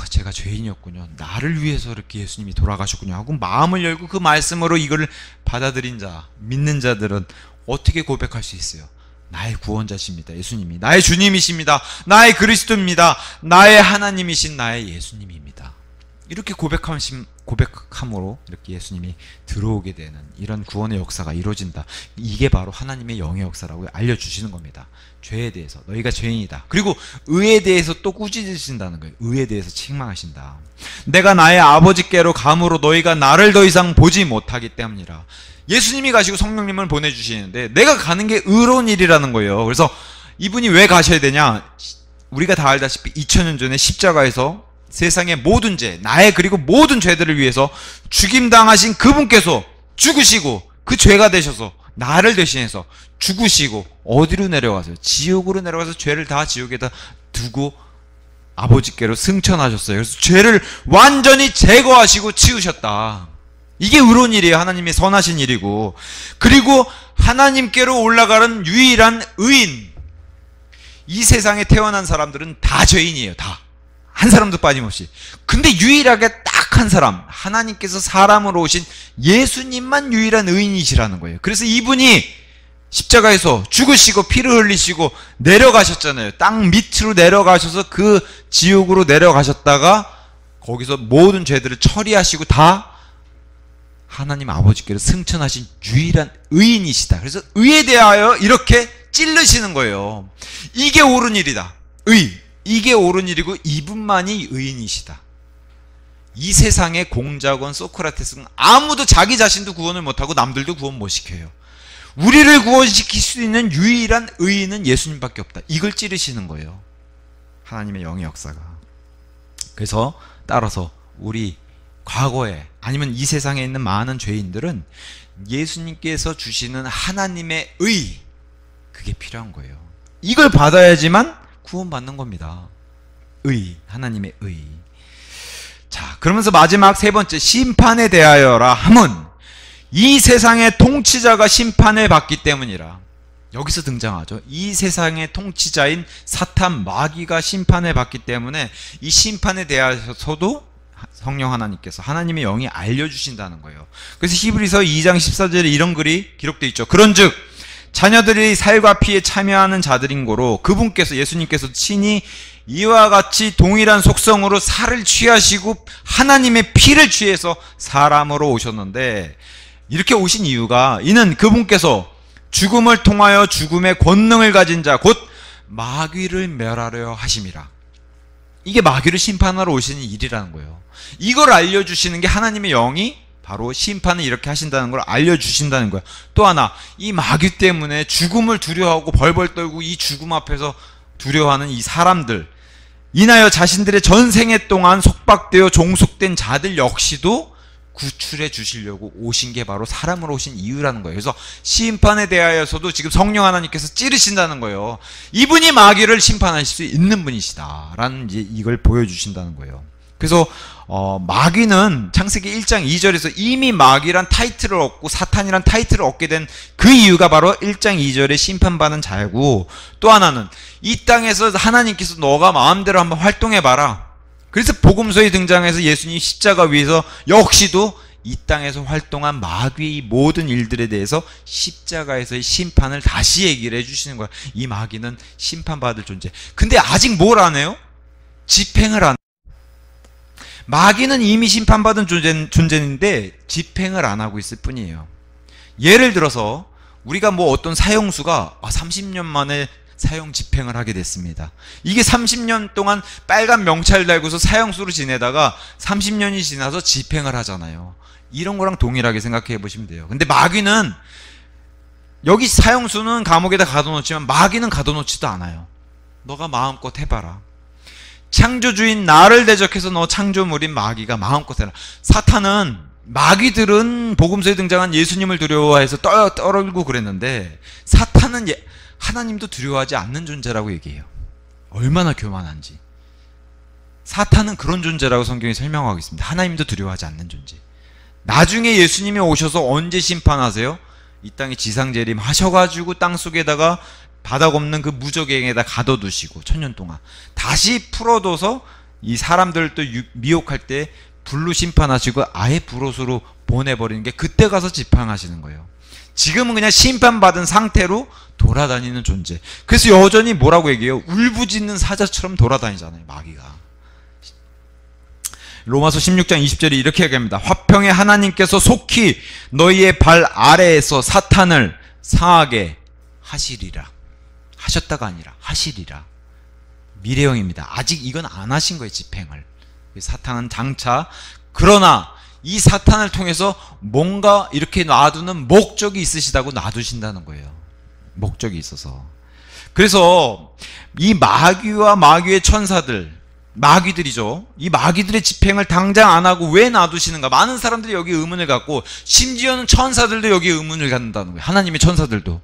제가 죄인이었군요. 나를 위해서 이렇게 예수님이 돌아가셨군요 하고 마음을 열고 그 말씀으로 이거를 받아들인 자, 믿는 자들은 어떻게 고백할 수 있어요? 나의 구원자십니다. 예수님이. 나의 주님이십니다. 나의 그리스도입니다. 나의 하나님이신 나의 예수님입니다. 이렇게 고백함으로 이렇게 예수님이 들어오게 되는 이런 구원의 역사가 이루어진다. 이게 바로 하나님의 영의 역사라고 알려주시는 겁니다. 죄에 대해서. 너희가 죄인이다. 그리고 의에 대해서 또 꾸짖으신다는 거예요. 의에 대해서 책망하신다. 내가 나의 아버지께로 감으로 너희가 나를 더 이상 보지 못하기 때문이라. 예수님이 가시고 성령님을 보내주시는데 내가 가는 게 의로운 일이라는 거예요. 그래서 이분이 왜 가셔야 되냐? 우리가 다 알다시피 2000년 전에 십자가에서 세상의 모든 죄, 나의 그리고 모든 죄들을 위해서 죽임당하신 그분께서 죽으시고 그 죄가 되셔서 나를 대신해서 죽으시고 어디로 내려가세요? 지옥으로 내려가서 죄를 다 지옥에다 두고 아버지께로 승천하셨어요. 그래서 죄를 완전히 제거하시고 치우셨다. 이게 의로운 일이에요. 하나님의 선하신 일이고, 그리고 하나님께로 올라가는 유일한 의인. 이 세상에 태어난 사람들은 다 죄인이에요. 다. 한 사람도 빠짐없이. 근데 유일하게 딱 한 사람, 하나님께서 사람으로 오신 예수님만 유일한 의인이시라는 거예요. 그래서 이분이 십자가에서 죽으시고 피를 흘리시고 내려가셨잖아요. 땅 밑으로 내려가셔서 그 지옥으로 내려가셨다가 거기서 모든 죄들을 처리하시고 다 하나님 아버지께로 승천하신 유일한 의인이시다. 그래서 의에 대하여 이렇게 찔르시는 거예요. 이게 옳은 일이다. 의. 이게 옳은 일이고 이분만이 의인이시다. 이 세상의 공작원 소크라테스는 아무도 자기 자신도 구원을 못하고 남들도 구원 못 시켜요. 우리를 구원시킬 수 있는 유일한 의인은 예수님밖에 없다. 이걸 찌르시는 거예요. 하나님의 영의 역사가. 그래서 따라서 우리 과거에 아니면 이 세상에 있는 많은 죄인들은 예수님께서 주시는 하나님의 의, 그게 필요한 거예요. 이걸 받아야지만 구원받는 겁니다. 의, 하나님의 의. 자, 그러면서 마지막 세 번째, 심판에 대하여라 함은 이 세상의 통치자가 심판을 받기 때문이라. 여기서 등장하죠. 이 세상의 통치자인 사탄 마귀가 심판을 받기 때문에 이 심판에 대하여서도 성령 하나님께서, 하나님의 영이 알려주신다는 거예요. 그래서 히브리서 2장 14절에 이런 글이 기록되어 있죠. 그런즉 자녀들이 살과 피에 참여하는 자들인 고로 그분께서, 예수님께서 친히 이와 같이 동일한 속성으로 살을 취하시고 하나님의 피를 취해서 사람으로 오셨는데, 이렇게 오신 이유가, 이는 그분께서 죽음을 통하여 죽음의 권능을 가진 자 곧 마귀를 멸하려 하심이라. 이게 마귀를 심판하러 오시는 일이라는 거예요. 이걸 알려주시는 게 하나님의 영이 바로 심판을 이렇게 하신다는 걸 알려주신다는 거예요. 또 하나, 이 마귀 때문에 죽음을 두려워하고 벌벌 떨고 이 죽음 앞에서 두려워하는 이 사람들, 인하여 자신들의 전생애 동안 속박되어 종속된 자들 역시도 구출해 주시려고 오신 게 바로 사람으로 오신 이유라는 거예요. 그래서 심판에 대하여서도 지금 성령 하나님께서 찌르신다는 거예요. 이분이 마귀를 심판하실 수 있는 분이시다라는 이제 이걸 보여주신다는 거예요. 그래서 마귀는 창세기 1장 2절에서 이미 마귀란 타이틀을 얻고 사탄이란 타이틀을 얻게 된 그 이유가 바로 1장 2절에 심판받은 자고, 또 하나는 이 땅에서 하나님께서 너가 마음대로 한번 활동해봐라. 그래서 복음서에 등장해서 예수님이 십자가 위에서 역시도 이 땅에서 활동한 마귀의 모든 일들에 대해서 십자가에서의 심판을 다시 얘기를 해주시는 거야. 이 마귀는 심판받을 존재. 근데 아직 뭘 안 해요? 집행을 안 해요. 마귀는 이미 심판받은 존재인데 집행을 안 하고 있을 뿐이에요. 예를 들어서 우리가 뭐 어떤 사형수가 30년 만에 사형 집행을 하게 됐습니다. 이게 30년 동안 빨간 명찰 달고서 사형수로 지내다가 30년이 지나서 집행을 하잖아요. 이런 거랑 동일하게 생각해 보시면 돼요. 근데 마귀는, 여기 사형수는 감옥에다 가둬놓지만 마귀는 가둬놓지도 않아요. 너가 마음껏 해봐라. 창조주인 나를 대적해서 너 창조물인 마귀가 마음껏 해라. 사탄은, 마귀들은 복음서에 등장한 예수님을 두려워해서 떨고 그랬는데, 사탄은 하나님도 두려워하지 않는 존재라고 얘기해요. 얼마나 교만한지. 사탄은 그런 존재라고 성경이 설명하고 있습니다. 하나님도 두려워하지 않는 존재. 나중에 예수님이 오셔서 언제 심판하세요? 이 땅에 지상재림 하셔가지고 땅속에다가 바닥 없는 그 무적행에다 가둬두시고 천년 동안 다시 풀어둬서 이 사람들을 또 미혹할 때 불로 심판하시고 아예 불옷으로 보내버리는 게 그때 가서 집행하시는 거예요. 지금은 그냥 심판받은 상태로 돌아다니는 존재. 그래서 여전히 뭐라고 얘기해요? 울부짖는 사자처럼 돌아다니잖아요, 마귀가. 로마서 16장 20절에 이렇게 얘기합니다. 화평의 하나님께서 속히 너희의 발 아래에서 사탄을 상하게 하시리라. 하셨다가 아니라 하시리라. 미래형입니다. 아직 이건 안 하신 거예요, 집행을. 사탄은 장차, 그러나 이 사탄을 통해서 뭔가 이렇게 놔두는 목적이 있으시다고 놔두신다는 거예요. 목적이 있어서. 그래서 이 마귀와 마귀의 천사들, 마귀들이죠. 이 마귀들의 집행을 당장 안 하고 왜 놔두시는가? 많은 사람들이 여기 의문을 갖고, 심지어는 천사들도 여기 의문을 갖는다는 거예요. 하나님의 천사들도.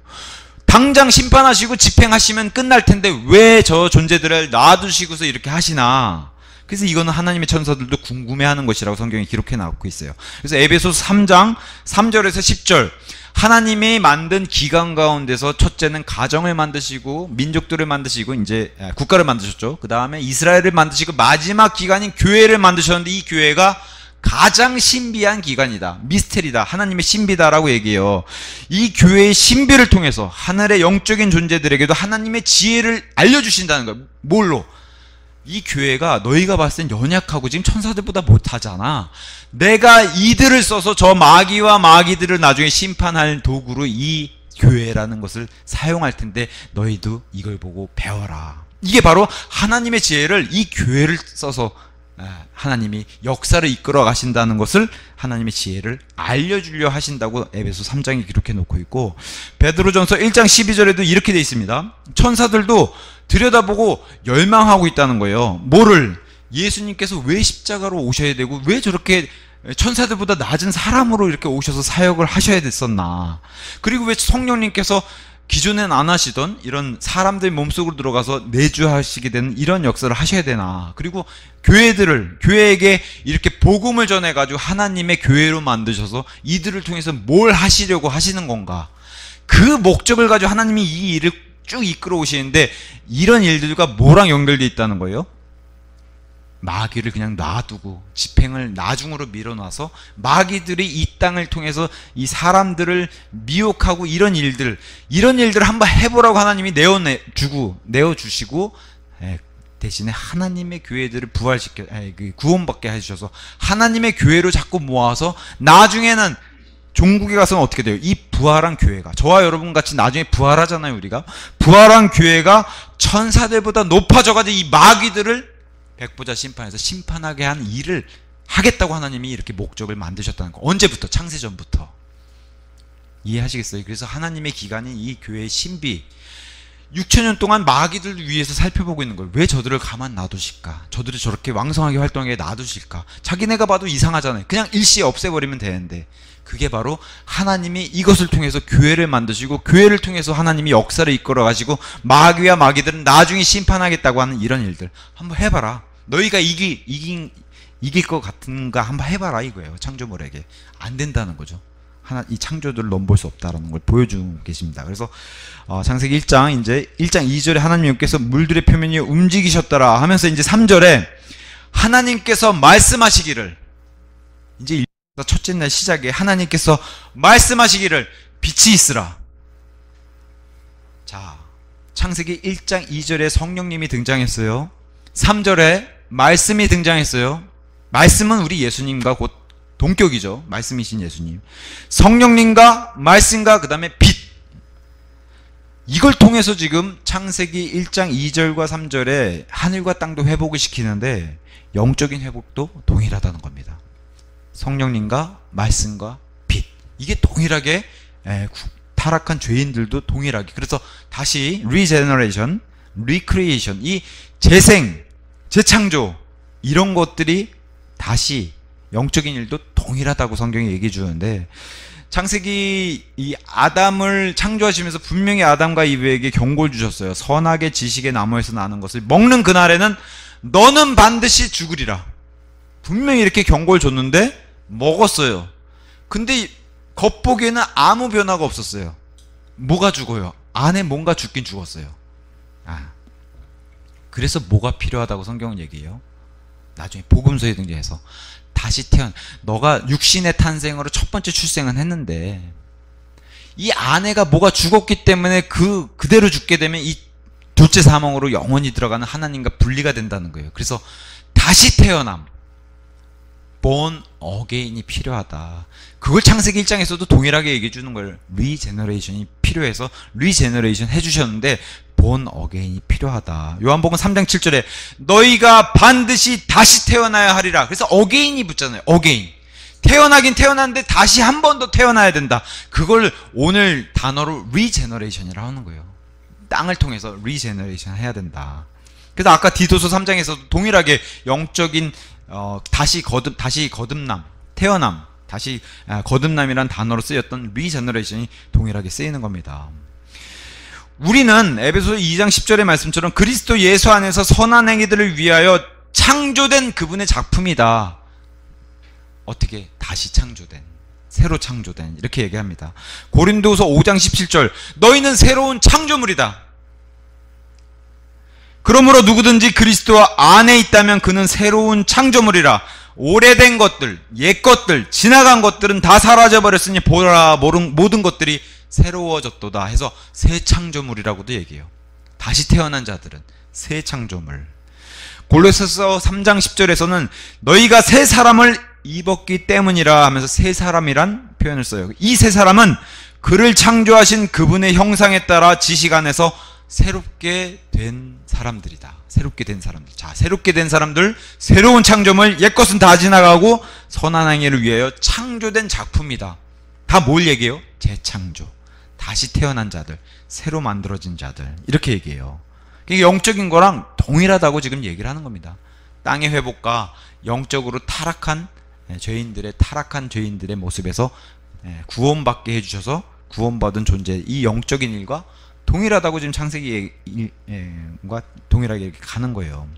당장 심판하시고 집행하시면 끝날 텐데 왜 저 존재들을 놔두시고서 이렇게 하시나? 그래서 이거는 하나님의 천사들도 궁금해하는 것이라고 성경에 기록해 나오고 있어요. 그래서 에베소서 3장 3절에서 10절, 하나님이 만든 기관 가운데서 첫째는 가정을 만드시고 민족들을 만드시고 이제 국가를 만드셨죠. 그 다음에 이스라엘을 만드시고 마지막 기관인 교회를 만드셨는데, 이 교회가 가장 신비한 기관이다, 미스테리다, 하나님의 신비다라고 얘기해요. 이 교회의 신비를 통해서 하늘의 영적인 존재들에게도 하나님의 지혜를 알려주신다는 거예요. 뭘로? 이 교회가 너희가 봤을 땐 연약하고 지금 천사들보다 못하잖아. 내가 이들을 써서 저 마귀와 마귀들을 나중에 심판할 도구로 이 교회라는 것을 사용할 텐데 너희도 이걸 보고 배워라. 이게 바로 하나님의 지혜를 이 교회를 써서 하나님이 역사를 이끌어 가신다는 것을, 하나님의 지혜를 알려주려 하신다고 에베소 3장에 기록해 놓고 있고, 베드로전서 1장 12절에도 이렇게 되어 있습니다. 천사들도 들여다보고 열망하고 있다는 거예요. 뭐를? 예수님께서 왜 십자가로 오셔야 되고 왜 저렇게 천사들보다 낮은 사람으로 이렇게 오셔서 사역을 하셔야 됐었나? 그리고 왜 성령님께서 기존엔 안 하시던 이런 사람들 몸속으로 들어가서 내주하시게 되는 이런 역사를 하셔야 되나? 그리고 교회에게 이렇게 복음을 전해가지고 하나님의 교회로 만드셔서 이들을 통해서 뭘 하시려고 하시는 건가? 그 목적을 가지고 하나님이 이 일을 쭉 이끌어 오시는데, 이런 일들과 뭐랑 연결되어 있다는 거예요? 마귀를 그냥 놔두고 집행을 나중으로 밀어놔서 마귀들이 이 땅을 통해서 이 사람들을 미혹하고 이런 일들을 한번 해보라고 하나님이 내어주시고, 대신에 하나님의 교회들을 구원받게 해주셔서 하나님의 교회로 자꾸 모아서 나중에는 종국에 가서는 어떻게 돼요? 이 부활한 교회가, 저와 여러분 같이 나중에 부활하잖아요. 우리가 부활한 교회가 천사들보다 높아져가지고 이 마귀들을 백보자 심판에서 심판하게 한 일을 하겠다고 하나님이 이렇게 목적을 만드셨다는 거. 언제부터? 창세전부터. 이해하시겠어요? 그래서 하나님의 기관인 이 교회의 신비, 6천년 동안 마귀들 위해서 살펴보고 있는 거예요. 왜 저들을 가만 놔두실까? 저들이 저렇게 왕성하게 활동하게 놔두실까? 자기네가 봐도 이상하잖아요. 그냥 일시에 없애버리면 되는데, 그게 바로 하나님이 이것을 통해서 교회를 만드시고, 교회를 통해서 하나님이 역사를 이끌어 가지고 마귀와 마귀들은 나중에 심판하겠다고 하는 이런 일들 한번 해봐라. 너희가 이길 것 같은가 한번 해봐라 이거예요. 창조물에게. 안 된다는 거죠. 이 창조들을 넘볼 수 없다라는 걸 보여주고 계십니다. 그래서 창세기 1장 2절에 하나님께서 물들의 표면이 움직이셨더라 하면서 이제 3절에 하나님께서 말씀하시기를, 이제 첫째 날 시작에 하나님께서 말씀하시기를 빛이 있으라. 자, 창세기 1장 2절에 성령님이 등장했어요. 3절에 말씀이 등장했어요. 말씀은 우리 예수님과 곧 동격이죠. 말씀이신 예수님. 성령님과 말씀과 그 다음에 빛. 이걸 통해서 지금 창세기 1장 2절과 3절에 하늘과 땅도 회복을 시키는데 영적인 회복도 동일하다는 겁니다. 성령님과 말씀과 빛. 이게 동일하게 타락한 죄인들도 동일하게. 그래서 다시 리제너레이션, 리크리에이션, 이 재생, 재창조, 이런 것들이 다시 영적인 일도 동일하다고 성경이 얘기해 주는데, 창세기 이 아담을 창조하시면서 분명히 아담과 이브에게 경고를 주셨어요. 선악의 지식의 나무에서 나는 것을 먹는 그날에는 너는 반드시 죽으리라. 분명히 이렇게 경고를 줬는데 먹었어요. 근데 겉보기에는 아무 변화가 없었어요. 뭐가 죽어요? 안에 뭔가 죽긴 죽었어요. 그래서 뭐가 필요하다고 성경은 얘기해요. 나중에 복음서에 등장해서 다시 너가 육신의 탄생으로 첫 번째 출생은 했는데 이 아내가 뭐가 죽었기 때문에 그대로 죽게 되면 이 둘째 사망으로 영원히 들어가는 하나님과 분리가 된다는 거예요. 그래서 다시 태어남, born again이 필요하다. 그걸 창세기 1장에서도 동일하게 얘기해 주는 걸, 리제너레이션이 필요해서 리제너레이션 해주셨는데 born again이 필요하다. 요한복음 3장 7절에 너희가 반드시 다시 태어나야 하리라. 그래서 again이 붙잖아요. again. 태어나긴 태어났는데 다시 한 번 더 태어나야 된다. 그걸 오늘 단어로 리제너레이션이라고 하는 거예요. 땅을 통해서 리제너레이션 해야 된다. 그래서 아까 디도서 3장에서도 동일하게 영적인 다시 거듭남, 태어남, 다시 거듭남이란 단어로 쓰였던 리제너레이션이 동일하게 쓰이는 겁니다. 우리는 에베소서 2장 10절의 말씀처럼 그리스도 예수 안에서 선한 행위들을 위하여 창조된 그분의 작품이다. 어떻게? 다시 창조된, 새로 창조된, 이렇게 얘기합니다. 고린도서 5장 17절, 너희는 새로운 창조물이다. 그러므로 누구든지 그리스도 안에 있다면 그는 새로운 창조물이라. 오래된 것들, 옛 것들, 지나간 것들은 다 사라져버렸으니 보라 모든 것들이 새로워졌도다 해서 새 창조물이라고도 얘기해요. 다시 태어난 자들은 새 창조물. 골로새서 3장 10절에서는 너희가 새 사람을 입었기 때문이라 하면서 새 사람이란 표현을 써요. 이 새 사람은 그를 창조하신 그분의 형상에 따라 지식 안에서 새롭게 된 사람들이다. 새롭게 된 사람들. 자, 새롭게 된 사람들, 새로운 창조물, 옛 것은 다 지나가고 선한 행위를 위하여 창조된 작품이다. 다 뭘 얘기해요? 재창조. 다시 태어난 자들, 새로 만들어진 자들, 이렇게 얘기해요. 그러니까 영적인 거랑 동일하다고 지금 얘기를 하는 겁니다. 땅의 회복과 영적으로 타락한 죄인들의 모습에서 구원받게 해주셔서 구원받은 존재, 이 영적인 일과 동일하다고 지금 창세기과 동일하게 이렇게 가는 거예요.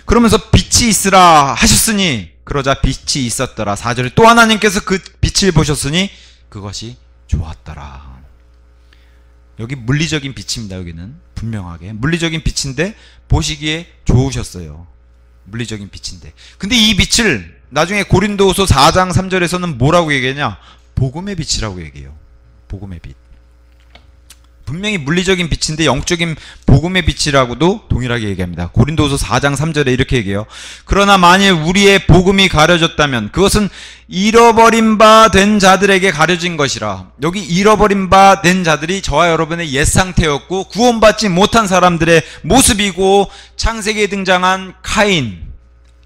그러면서 빛이 있으라 하셨으니 그러자 빛이 있었더라. 4절에 또 하나님께서 그 빛을 보셨으니 그것이 좋았더라. 여기 물리적인 빛입니다. 여기는 분명하게 물리적인 빛인데 보시기에 좋으셨어요. 물리적인 빛인데, 근데 이 빛을 나중에 고린도후서 4장 3절에서는 뭐라고 얘기하냐? 복음의 빛이라고 얘기해요. 복음의 빛. 분명히 물리적인 빛인데 영적인 복음의 빛이라고도 동일하게 얘기합니다. 고린도후서 4장 3절에 이렇게 얘기해요. 그러나 만일 우리의 복음이 가려졌다면 그것은 잃어버린 바 된 자들에게 가려진 것이라. 여기 잃어버린 바 된 자들이 저와 여러분의 옛 상태였고 구원받지 못한 사람들의 모습이고, 창세기에 등장한 카인,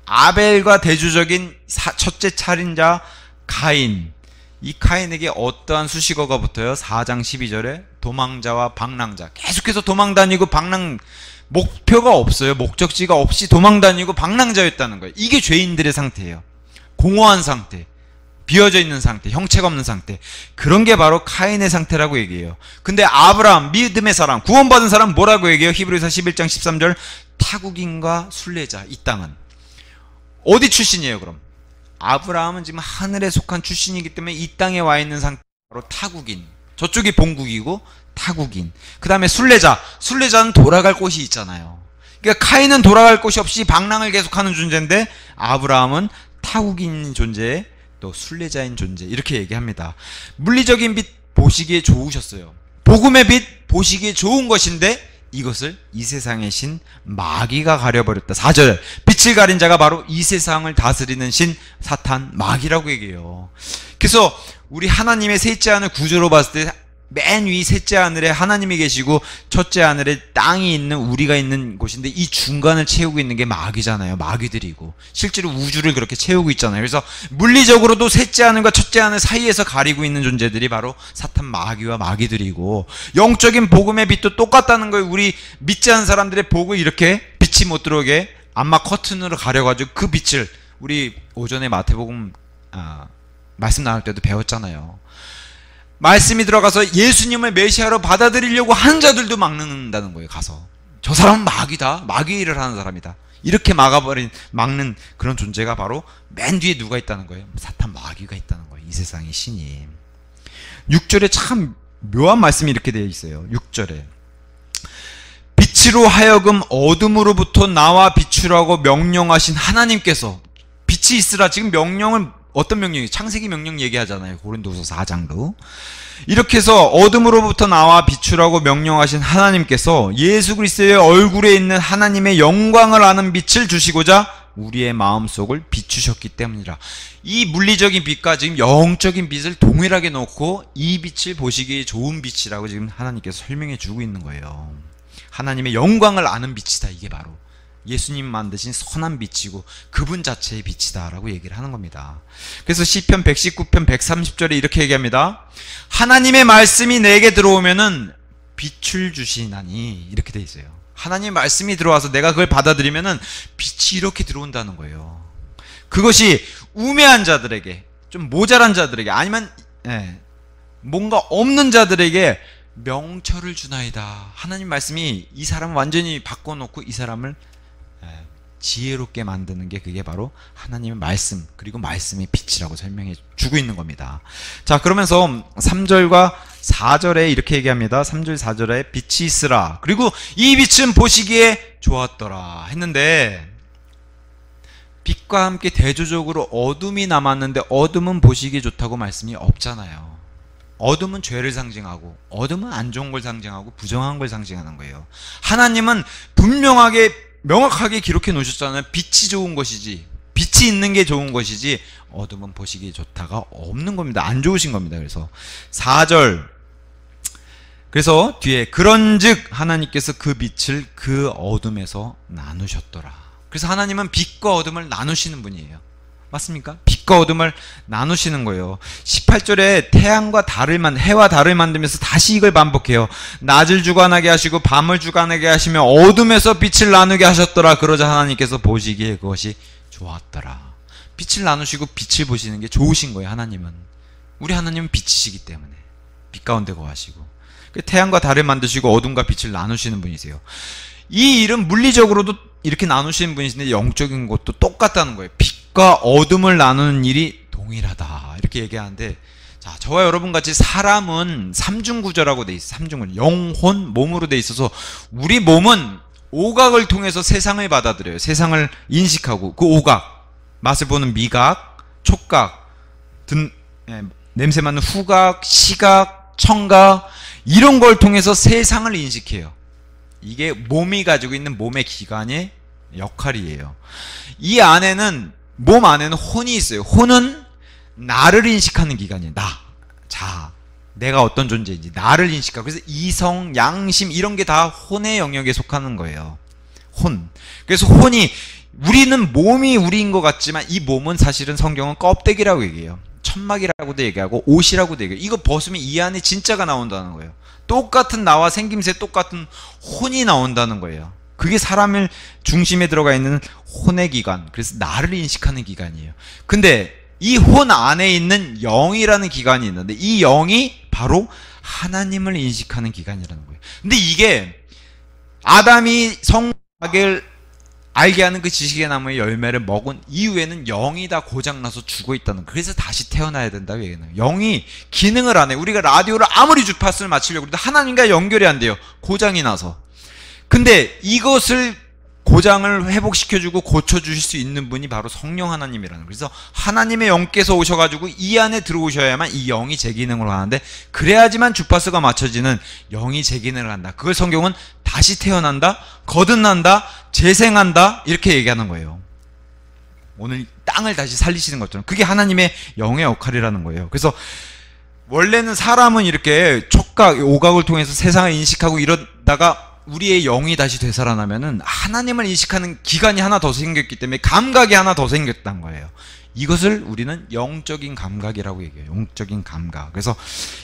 아벨과 대조적인 첫째 살인자 카인, 이 카인에게 어떠한 수식어가 붙어요? 4장 12절에 도망자와 방랑자. 계속해서 도망다니고 목표가 없어요. 목적지가 없이 도망다니고 방랑자였다는 거예요. 이게 죄인들의 상태예요. 공허한 상태, 비어져 있는 상태, 형체가 없는 상태. 그런 게 바로 카인의 상태라고 얘기해요. 근데 아브라함, 믿음의 사람, 구원받은 사람 뭐라고 얘기해요? 히브리서 11장 13절, 타국인과 순례자. 이 땅은 어디 출신이에요? 그럼 아브라함은 지금 하늘에 속한 출신이기 때문에 이 땅에 와 있는 상태로 타국인, 저쪽이 본국이고 타국인. 그 다음에 순례자는 돌아갈 곳이 있잖아요. 그러니까 카인은 돌아갈 곳이 없이 방랑을 계속하는 존재인데 아브라함은 타국인 존재, 또 순례자인 존재, 이렇게 얘기합니다. 물리적인 빛 보시기에 좋으셨어요. 복음의 빛 보시기에 좋은 것인데 이것을 이 세상의 신 마귀가 가려버렸다. 4절, 빛을 가린 자가 바로 이 세상을 다스리는 신 사탄 마귀라고 얘기해요. 그래서 우리 하나님의 셋째 하늘 구조로 봤을 때 맨 위 셋째 하늘에 하나님이 계시고 첫째 하늘에 땅이 있는 우리가 있는 곳인데, 이 중간을 채우고 있는 게 마귀잖아요. 마귀들이고 실제로 우주를 그렇게 채우고 있잖아요. 그래서 물리적으로도 셋째 하늘과 첫째 하늘 사이에서 가리고 있는 존재들이 바로 사탄 마귀와 마귀들이고, 영적인 복음의 빛도 똑같다는 거예요. 우리 믿지 않는 사람들의 복을 이렇게 빛이 못 들어오게 암막 커튼으로 가려가지고 그 빛을, 우리 오전에 마태복음 말씀 나눌 때도 배웠잖아요. 말씀이 들어가서 예수님을 메시아로 받아들이려고 하는 자들도 막는다는 거예요. 가서 저 사람은 마귀다, 마귀 일을 하는 사람이다, 이렇게 막는 그런 존재가 바로 맨 뒤에 누가 있다는 거예요? 사탄 마귀가 있다는 거예요. 이 세상의 신이. 6절에 참 묘한 말씀이 이렇게 되어 있어요. 6절에 빛으로 하여금 어둠으로부터 나와 비추라고 명령하신 하나님께서, 빛이 있으라. 지금 명령을 어떤 명령이? 창세기 명령 얘기하잖아요. 고린도후서 4장도. 이렇게 해서 어둠으로부터 나와 비추라고 명령하신 하나님께서 예수 그리스도의 얼굴에 있는 하나님의 영광을 아는 빛을 주시고자 우리의 마음속을 비추셨기 때문이라. 이 물리적인 빛과 지금 영적인 빛을 동일하게 놓고 이 빛을 보시기에 좋은 빛이라고 지금 하나님께서 설명해 주고 있는 거예요. 하나님의 영광을 아는 빛이다. 이게 바로 예수님 만드신 선한 빛이고 그분 자체의 빛이다라고 얘기를 하는 겁니다. 그래서 시편 119편 130절에 이렇게 얘기합니다. 하나님의 말씀이 내게 들어오면은 빛을 주시나니, 이렇게 돼 있어요. 하나님 말씀이 들어와서 내가 그걸 받아들이면은 빛이 이렇게 들어온다는 거예요. 그것이 우매한 자들에게, 좀 모자란 자들에게, 아니면 뭔가 없는 자들에게 명철을 주나이다. 하나님 말씀이 이 사람을 완전히 바꿔놓고 이 사람을 지혜롭게 만드는 게, 그게 바로 하나님의 말씀, 그리고 말씀의 빛이라고 설명해 주고 있는 겁니다. 자, 그러면서 3절과 4절에 이렇게 얘기합니다. 3절 4절에 빛이 있으라, 그리고 이 빛은 보시기에 좋았더라 했는데, 빛과 함께 대조적으로 어둠이 남았는데 어둠은 보시기에 좋다고 말씀이 없잖아요. 어둠은 죄를 상징하고, 어둠은 안 좋은 걸 상징하고, 부정한 걸 상징하는 거예요. 하나님은 분명하게 명확하게 기록해 놓으셨잖아요. 빛이 좋은 것이지, 빛이 있는 게 좋은 것이지, 어둠은 보시기에 좋다가 없는 겁니다. 안 좋으신 겁니다. 그래서 4절, 그래서 뒤에 그런즉 하나님께서 그 빛을 그 어둠에서 나누셨더라. 그래서 하나님은 빛과 어둠을 나누시는 분이에요. 맞습니까? 빛과 어둠을 나누시는 거예요. 18절에 태양과 달을 해와 달을 만들면서 다시 이걸 반복해요. 낮을 주관하게 하시고 밤을 주관하게 하시며 어둠에서 빛을 나누게 하셨더라. 그러자 하나님께서 보시기에 그것이 좋았더라. 빛을 나누시고 빛을 보시는 게 좋으신 거예요. 하나님은, 우리 하나님은 빛이시기 때문에 빛 가운데 거하시고, 태양과 달을 만드시고 어둠과 빛을 나누시는 분이세요. 이 일은 물리적으로도 이렇게 나누시는 분이신데 영적인 것도 똑같다는 거예요. 빛과 어둠을 나누는 일이 동일하다, 이렇게 얘기하는데, 자, 저와 여러분 같이 사람은 삼중구조라고 돼 있어요. 삼중구조, 영혼, 몸으로 돼 있어서 우리 몸은 오각을 통해서 세상을 받아들여요. 세상을 인식하고, 그 오각, 맛을 보는 미각, 촉각, 냄새 맡는 후각, 시각, 청각, 이런 걸 통해서 세상을 인식해요. 이게 몸이 가지고 있는 몸의 기관의 역할이에요. 이 안에는, 몸 안에는 혼이 있어요. 혼은 나를 인식하는 기관이에요. 나, 자, 내가 어떤 존재인지 나를 인식하고, 그래서 이성, 양심 이런 게 다 혼의 영역에 속하는 거예요. 혼. 그래서 혼이, 우리는 몸이 우리인 것 같지만 이 몸은 사실은 성경은 껍데기라고 얘기해요. 천막이라고도 얘기하고 옷이라고도 얘기해요. 이거 벗으면 이 안에 진짜가 나온다는 거예요. 똑같은 나와 생김새 똑같은 혼이 나온다는 거예요. 그게 사람을 중심에 들어가 있는 혼의 기관, 그래서 나를 인식하는 기관이에요. 근데 이 혼 안에 있는 영이라는 기관이 있는데, 이 영이 바로 하나님을 인식하는 기관이라는 거예요. 근데 이게 아담이 성악을 알게 하는 그 지식의 나무의 열매를 먹은 이후에는 영이 다 고장나서 죽어 있다는 거예요. 그래서 다시 태어나야 된다고 얘기해요. 영이 기능을 안 해요. 우리가 라디오를 아무리 주파수를 맞추려고 해도 하나님과 연결이 안 돼요. 고장이 나서. 근데 이것을 고장을 회복시켜주고 고쳐주실 수 있는 분이 바로 성령 하나님이라는 거예요. 그래서 하나님의 영께서 오셔가지고 이 안에 들어오셔야만 이 영이 제 기능을 하는데, 그래야지만 주파수가 맞춰지는 영이 제 기능을 한다. 그걸 성경은 다시 태어난다, 거듭난다, 재생한다, 이렇게 얘기하는 거예요. 오늘 땅을 다시 살리시는 것처럼 그게 하나님의 영의 역할이라는 거예요. 그래서 원래는 사람은 이렇게 촉각, 오각을 통해서 세상을 인식하고 이러다가 우리의 영이 다시 되살아나면은 하나님을 인식하는 기관이 하나 더 생겼기 때문에 감각이 하나 더 생겼다는 거예요. 이것을 우리는 영적인 감각이라고 얘기해요. 영적인 감각. 그래서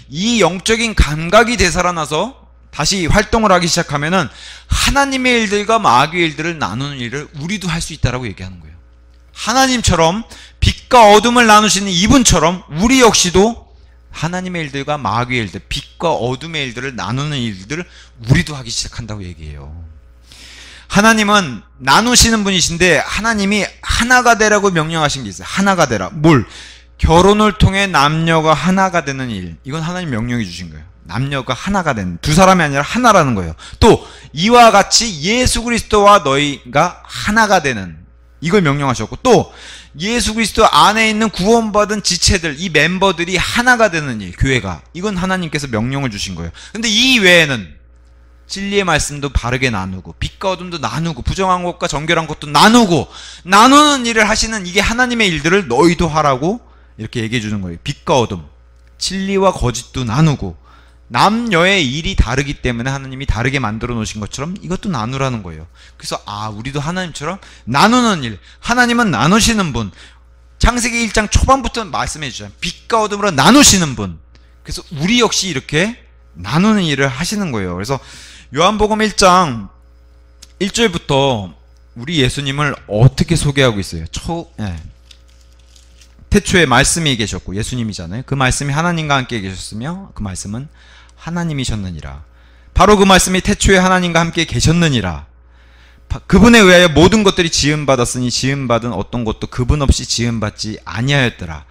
이 영적인 감각이 되살아나서 다시 활동을 하기 시작하면은 하나님의 일들과 마귀의 일들을 나누는 일을 우리도 할 수 있다라고 얘기하는 거예요. 하나님처럼 빛과 어둠을 나누시는 이분처럼 우리 역시도 하나님의 일들과 마귀의 일들, 빛과 어둠의 일들을 나누는 일들을 우리도 하기 시작한다고 얘기해요. 하나님은 나누시는 분이신데, 하나님이 하나가 되라고 명령하신 게 있어요. 하나가 되라. 뭘? 결혼을 통해 남녀가 하나가 되는 일. 이건 하나님 명령해 주신 거예요. 남녀가 하나가 되는, 두 사람이 아니라 하나라는 거예요. 또 이와 같이 예수 그리스도와 너희가 하나가 되는, 이걸 명령하셨고, 또 예수 그리스도 안에 있는 구원받은 지체들, 이 멤버들이 하나가 되는 일, 교회가, 이건 하나님께서 명령을 주신 거예요. 근데 이 외에는 진리의 말씀도 바르게 나누고, 빛과 어둠도 나누고, 부정한 것과 정결한 것도 나누고, 나누는 일을 하시는, 이게 하나님의 일들을 너희도 하라고 이렇게 얘기해 주는 거예요. 빛과 어둠, 진리와 거짓도 나누고, 남녀의 일이 다르기 때문에 하나님이 다르게 만들어 놓으신 것처럼 이것도 나누라는 거예요. 그래서 우리도 하나님처럼 나누는 일, 하나님은 나누시는 분. 창세기 1장 초반부터 말씀해 주잖아요. 빛과 어둠으로 나누시는 분. 그래서 우리 역시 이렇게 나누는 일을 하시는 거예요. 그래서 요한복음 1장 1절부터 우리 예수님을 어떻게 소개하고 있어요? 태초에 말씀이 계셨고 예수님이잖아요. 그 말씀이 하나님과 함께 계셨으며 그 말씀은 하나님이셨느니라. 바로 그 말씀이 태초에 하나님과 함께 계셨느니라. 그분에 의하여 모든 것들이 지음받았으니 지음받은 어떤 것도 그분 없이 지음받지 아니하였더라.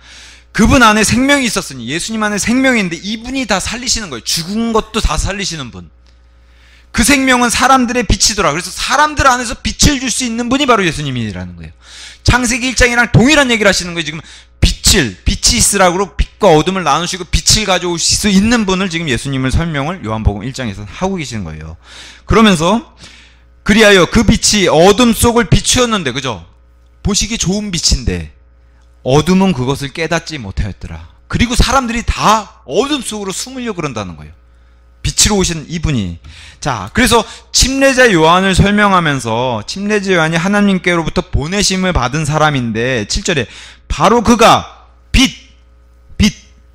그분 안에 생명이 있었으니, 예수님 안에 생명이 있는데 이분이 다 살리시는 거예요. 죽은 것도 다 살리시는 분. 그 생명은 사람들의 빛이더라. 그래서 사람들 안에서 빛을 줄 수 있는 분이 바로 예수님이라는 거예요. 창세기 1장이랑 동일한 얘기를 하시는 거예요. 지금 빛이 있으라고 빛과 어둠을 나누시고 빛을 가져오실 수 있는 분을 지금 예수님을 설명을 요한복음 1장에서 하고 계시는 거예요. 그러면서 그리하여 그 빛이 어둠 속을 비추었는데, 그죠? 보시기 좋은 빛인데 어둠은 그것을 깨닫지 못하였더라. 그리고 사람들이 다 어둠 속으로 숨으려고 그런다는 거예요. 빛으로 오신 이분이. 자, 그래서 침례자 요한을 설명하면서 침례자 요한이 하나님께로부터 보내심을 받은 사람인데 7절에 바로 그가 빛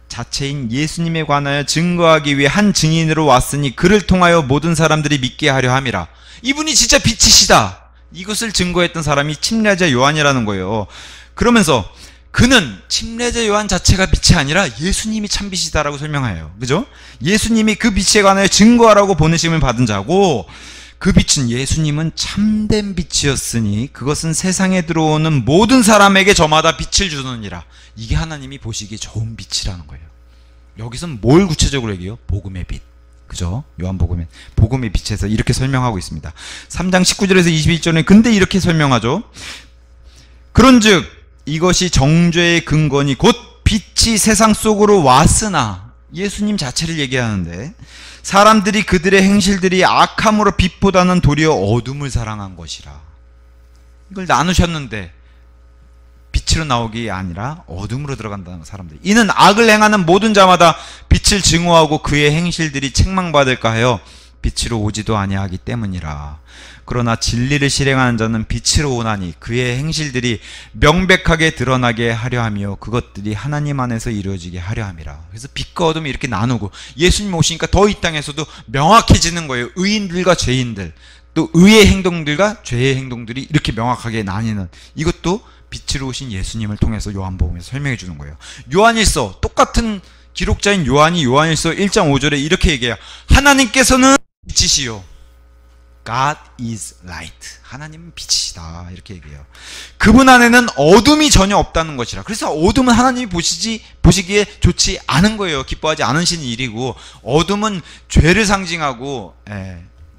자체인 예수님에 관하여 증거하기 위해 한 증인으로 왔으니 그를 통하여 모든 사람들이 믿게 하려 함이라. 이분이 진짜 빛이시다. 이것을 증거했던 사람이 침례자 요한이라는 거예요. 그러면서 그는 침례자 요한 자체가 빛이 아니라 예수님이 참 빛이다라고 설명해요. 그죠? 예수님이 그 빛에 관하여 증거하라고 보내심을 받은 자고, 그 빛은 예수님은 참된 빛이었으니 그것은 세상에 들어오는 모든 사람에게 저마다 빛을 주느니라. 이게 하나님이 보시기에 좋은 빛이라는 거예요. 여기서는 뭘 구체적으로 얘기해요? 복음의 빛. 그죠? 요한복음에 복음의 빛에서 이렇게 설명하고 있습니다. 3장 19절에서 21절에 근데 이렇게 설명하죠. 그런즉 이것이 정죄의 근거니 곧 빛이 세상 속으로 왔으나, 예수님 자체를 얘기하는데 사람들이 그들의 행실들이 악함으로 빛보다는 도리어 어둠을 사랑한 것이라. 이걸 나누셨는데 빛으로 나오기 아니라 어둠으로 들어간다는 사람들. 이는 악을 행하는 모든 자마다 빛을 증오하고 그의 행실들이 책망받을까 하여 빛으로 오지도 아니하기 때문이라. 그러나 진리를 실행하는 자는 빛으로 오나니 그의 행실들이 명백하게 드러나게 하려 하며 그것들이 하나님 안에서 이루어지게 하려 함이라. 그래서 빛과 어둠이 이렇게 나누고 예수님 오시니까 더 이 땅에서도 명확해지는 거예요. 의인들과 죄인들, 또 의의 행동들과 죄의 행동들이 이렇게 명확하게 나뉘는, 이것도 빛으로 오신 예수님을 통해서 요한복음에서 설명해 주는 거예요. 요한일서, 똑같은 기록자인 요한이 요한일서 1장 5절에 이렇게 얘기해요. 하나님께서는 빛이시요 God is light. 하나님은 빛이시다. 이렇게 얘기해요. 그분 안에는 어둠이 전혀 없다는 것이라. 그래서 어둠은 하나님이 보시기에 좋지 않은 거예요. 기뻐하지 않으시는 일이고, 어둠은 죄를 상징하고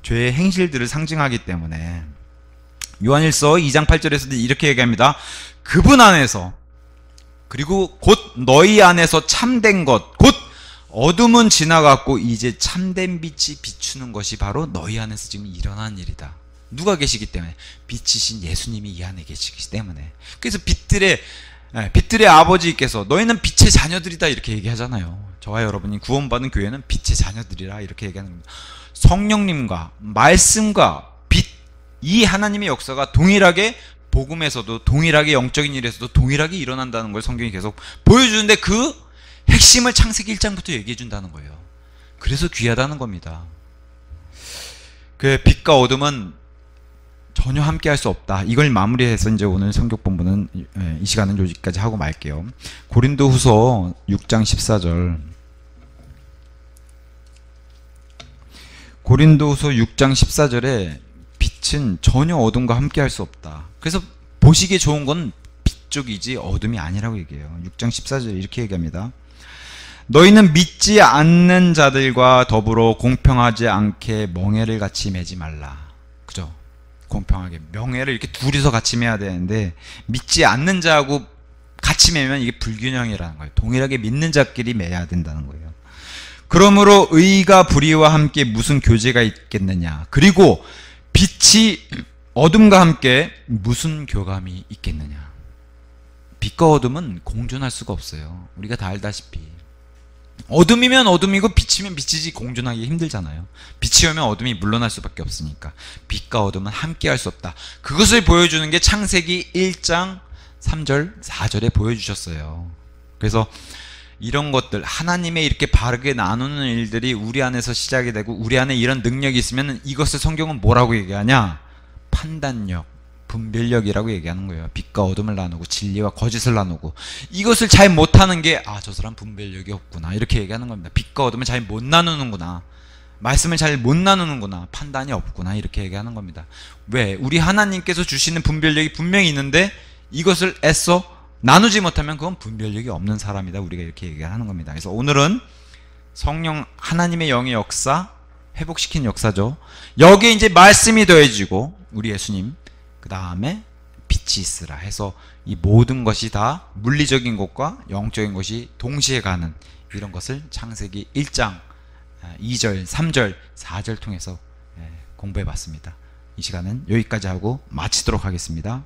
죄의 행실들을 상징하기 때문에. 요한일서 2장 8절에서도 이렇게 얘기합니다. 그분 안에서, 그리고 곧 너희 안에서 참된 것, 곧 어둠은 지나갔고 이제 참된 빛이 비추는 것이 바로 너희 안에서 지금 일어난 일이다. 누가 계시기 때문에? 빛이신 예수님이 이 안에 계시기 때문에. 그래서 빛들의 아버지께서 너희는 빛의 자녀들이다 이렇게 얘기하잖아요. 저와 여러분이 구원받은 교회는 빛의 자녀들이라 이렇게 얘기하는 겁니다. 성령님과 말씀과 빛, 이 하나님의 역사가 동일하게 복음에서도, 동일하게 영적인 일에서도 동일하게 일어난다는 걸 성경이 계속 보여주는데, 그 핵심을 창세기 1장부터 얘기해 준다는 거예요. 그래서 귀하다는 겁니다. 그 빛과 어둠은 전혀 함께 할 수 없다. 이걸 마무리해서 이제 오늘 성경 본문은 이 시간은 여기까지 하고 말게요. 고린도후서 6장 14절. 고린도후서 6장 14절에 빛은 전혀 어둠과 함께 할 수 없다. 그래서 보시기에 좋은 건 빛 쪽이지 어둠이 아니라고 얘기해요. 6장 14절에 이렇게 얘기합니다. 너희는 믿지 않는 자들과 더불어 공평하지 않게 멍에를 같이 매지 말라. 그죠? 공평하게 명예를 이렇게 둘이서 같이 매야 되는데, 믿지 않는 자하고 같이 매면 이게 불균형이라는 거예요. 동일하게 믿는 자끼리 매야 된다는 거예요. 그러므로 의가 불의와 함께 무슨 교제가 있겠느냐? 그리고 빛이 어둠과 함께 무슨 교감이 있겠느냐? 빛과 어둠은 공존할 수가 없어요. 우리가 다 알다시피 어둠이면 어둠이고 빛이면 빛이지 공존하기 힘들잖아요. 빛이 오면 어둠이 물러날 수밖에 없으니까 빛과 어둠은 함께 할 수 없다. 그것을 보여주는 게 창세기 1장 3절 4절에 보여주셨어요. 그래서 이런 것들, 하나님의 이렇게 바르게 나누는 일들이 우리 안에서 시작이 되고 우리 안에 이런 능력이 있으면 이것을 성경은 뭐라고 얘기하냐? 판단력, 분별력이라고 얘기하는 거예요. 빛과 어둠을 나누고 진리와 거짓을 나누고, 이것을 잘 못하는 게 저 사람 분별력이 없구나 이렇게 얘기하는 겁니다. 빛과 어둠을 잘 못 나누는구나, 말씀을 잘 못 나누는구나, 판단이 없구나 이렇게 얘기하는 겁니다. 왜? 우리 하나님께서 주시는 분별력이 분명히 있는데 이것을 애써 나누지 못하면 그건 분별력이 없는 사람이다, 우리가 이렇게 얘기하는 겁니다. 그래서 오늘은 성령 하나님의 영의 역사, 회복시키는 역사죠. 여기에 이제 말씀이 더해지고 우리 예수님, 그 다음에 빛이 있으라 해서 이 모든 것이 다 물리적인 것과 영적인 것이 동시에 가는 이런 것을 창세기 1장 2절, 3절, 4절 통해서 공부해 봤습니다. 이 시간은 여기까지 하고 마치도록 하겠습니다.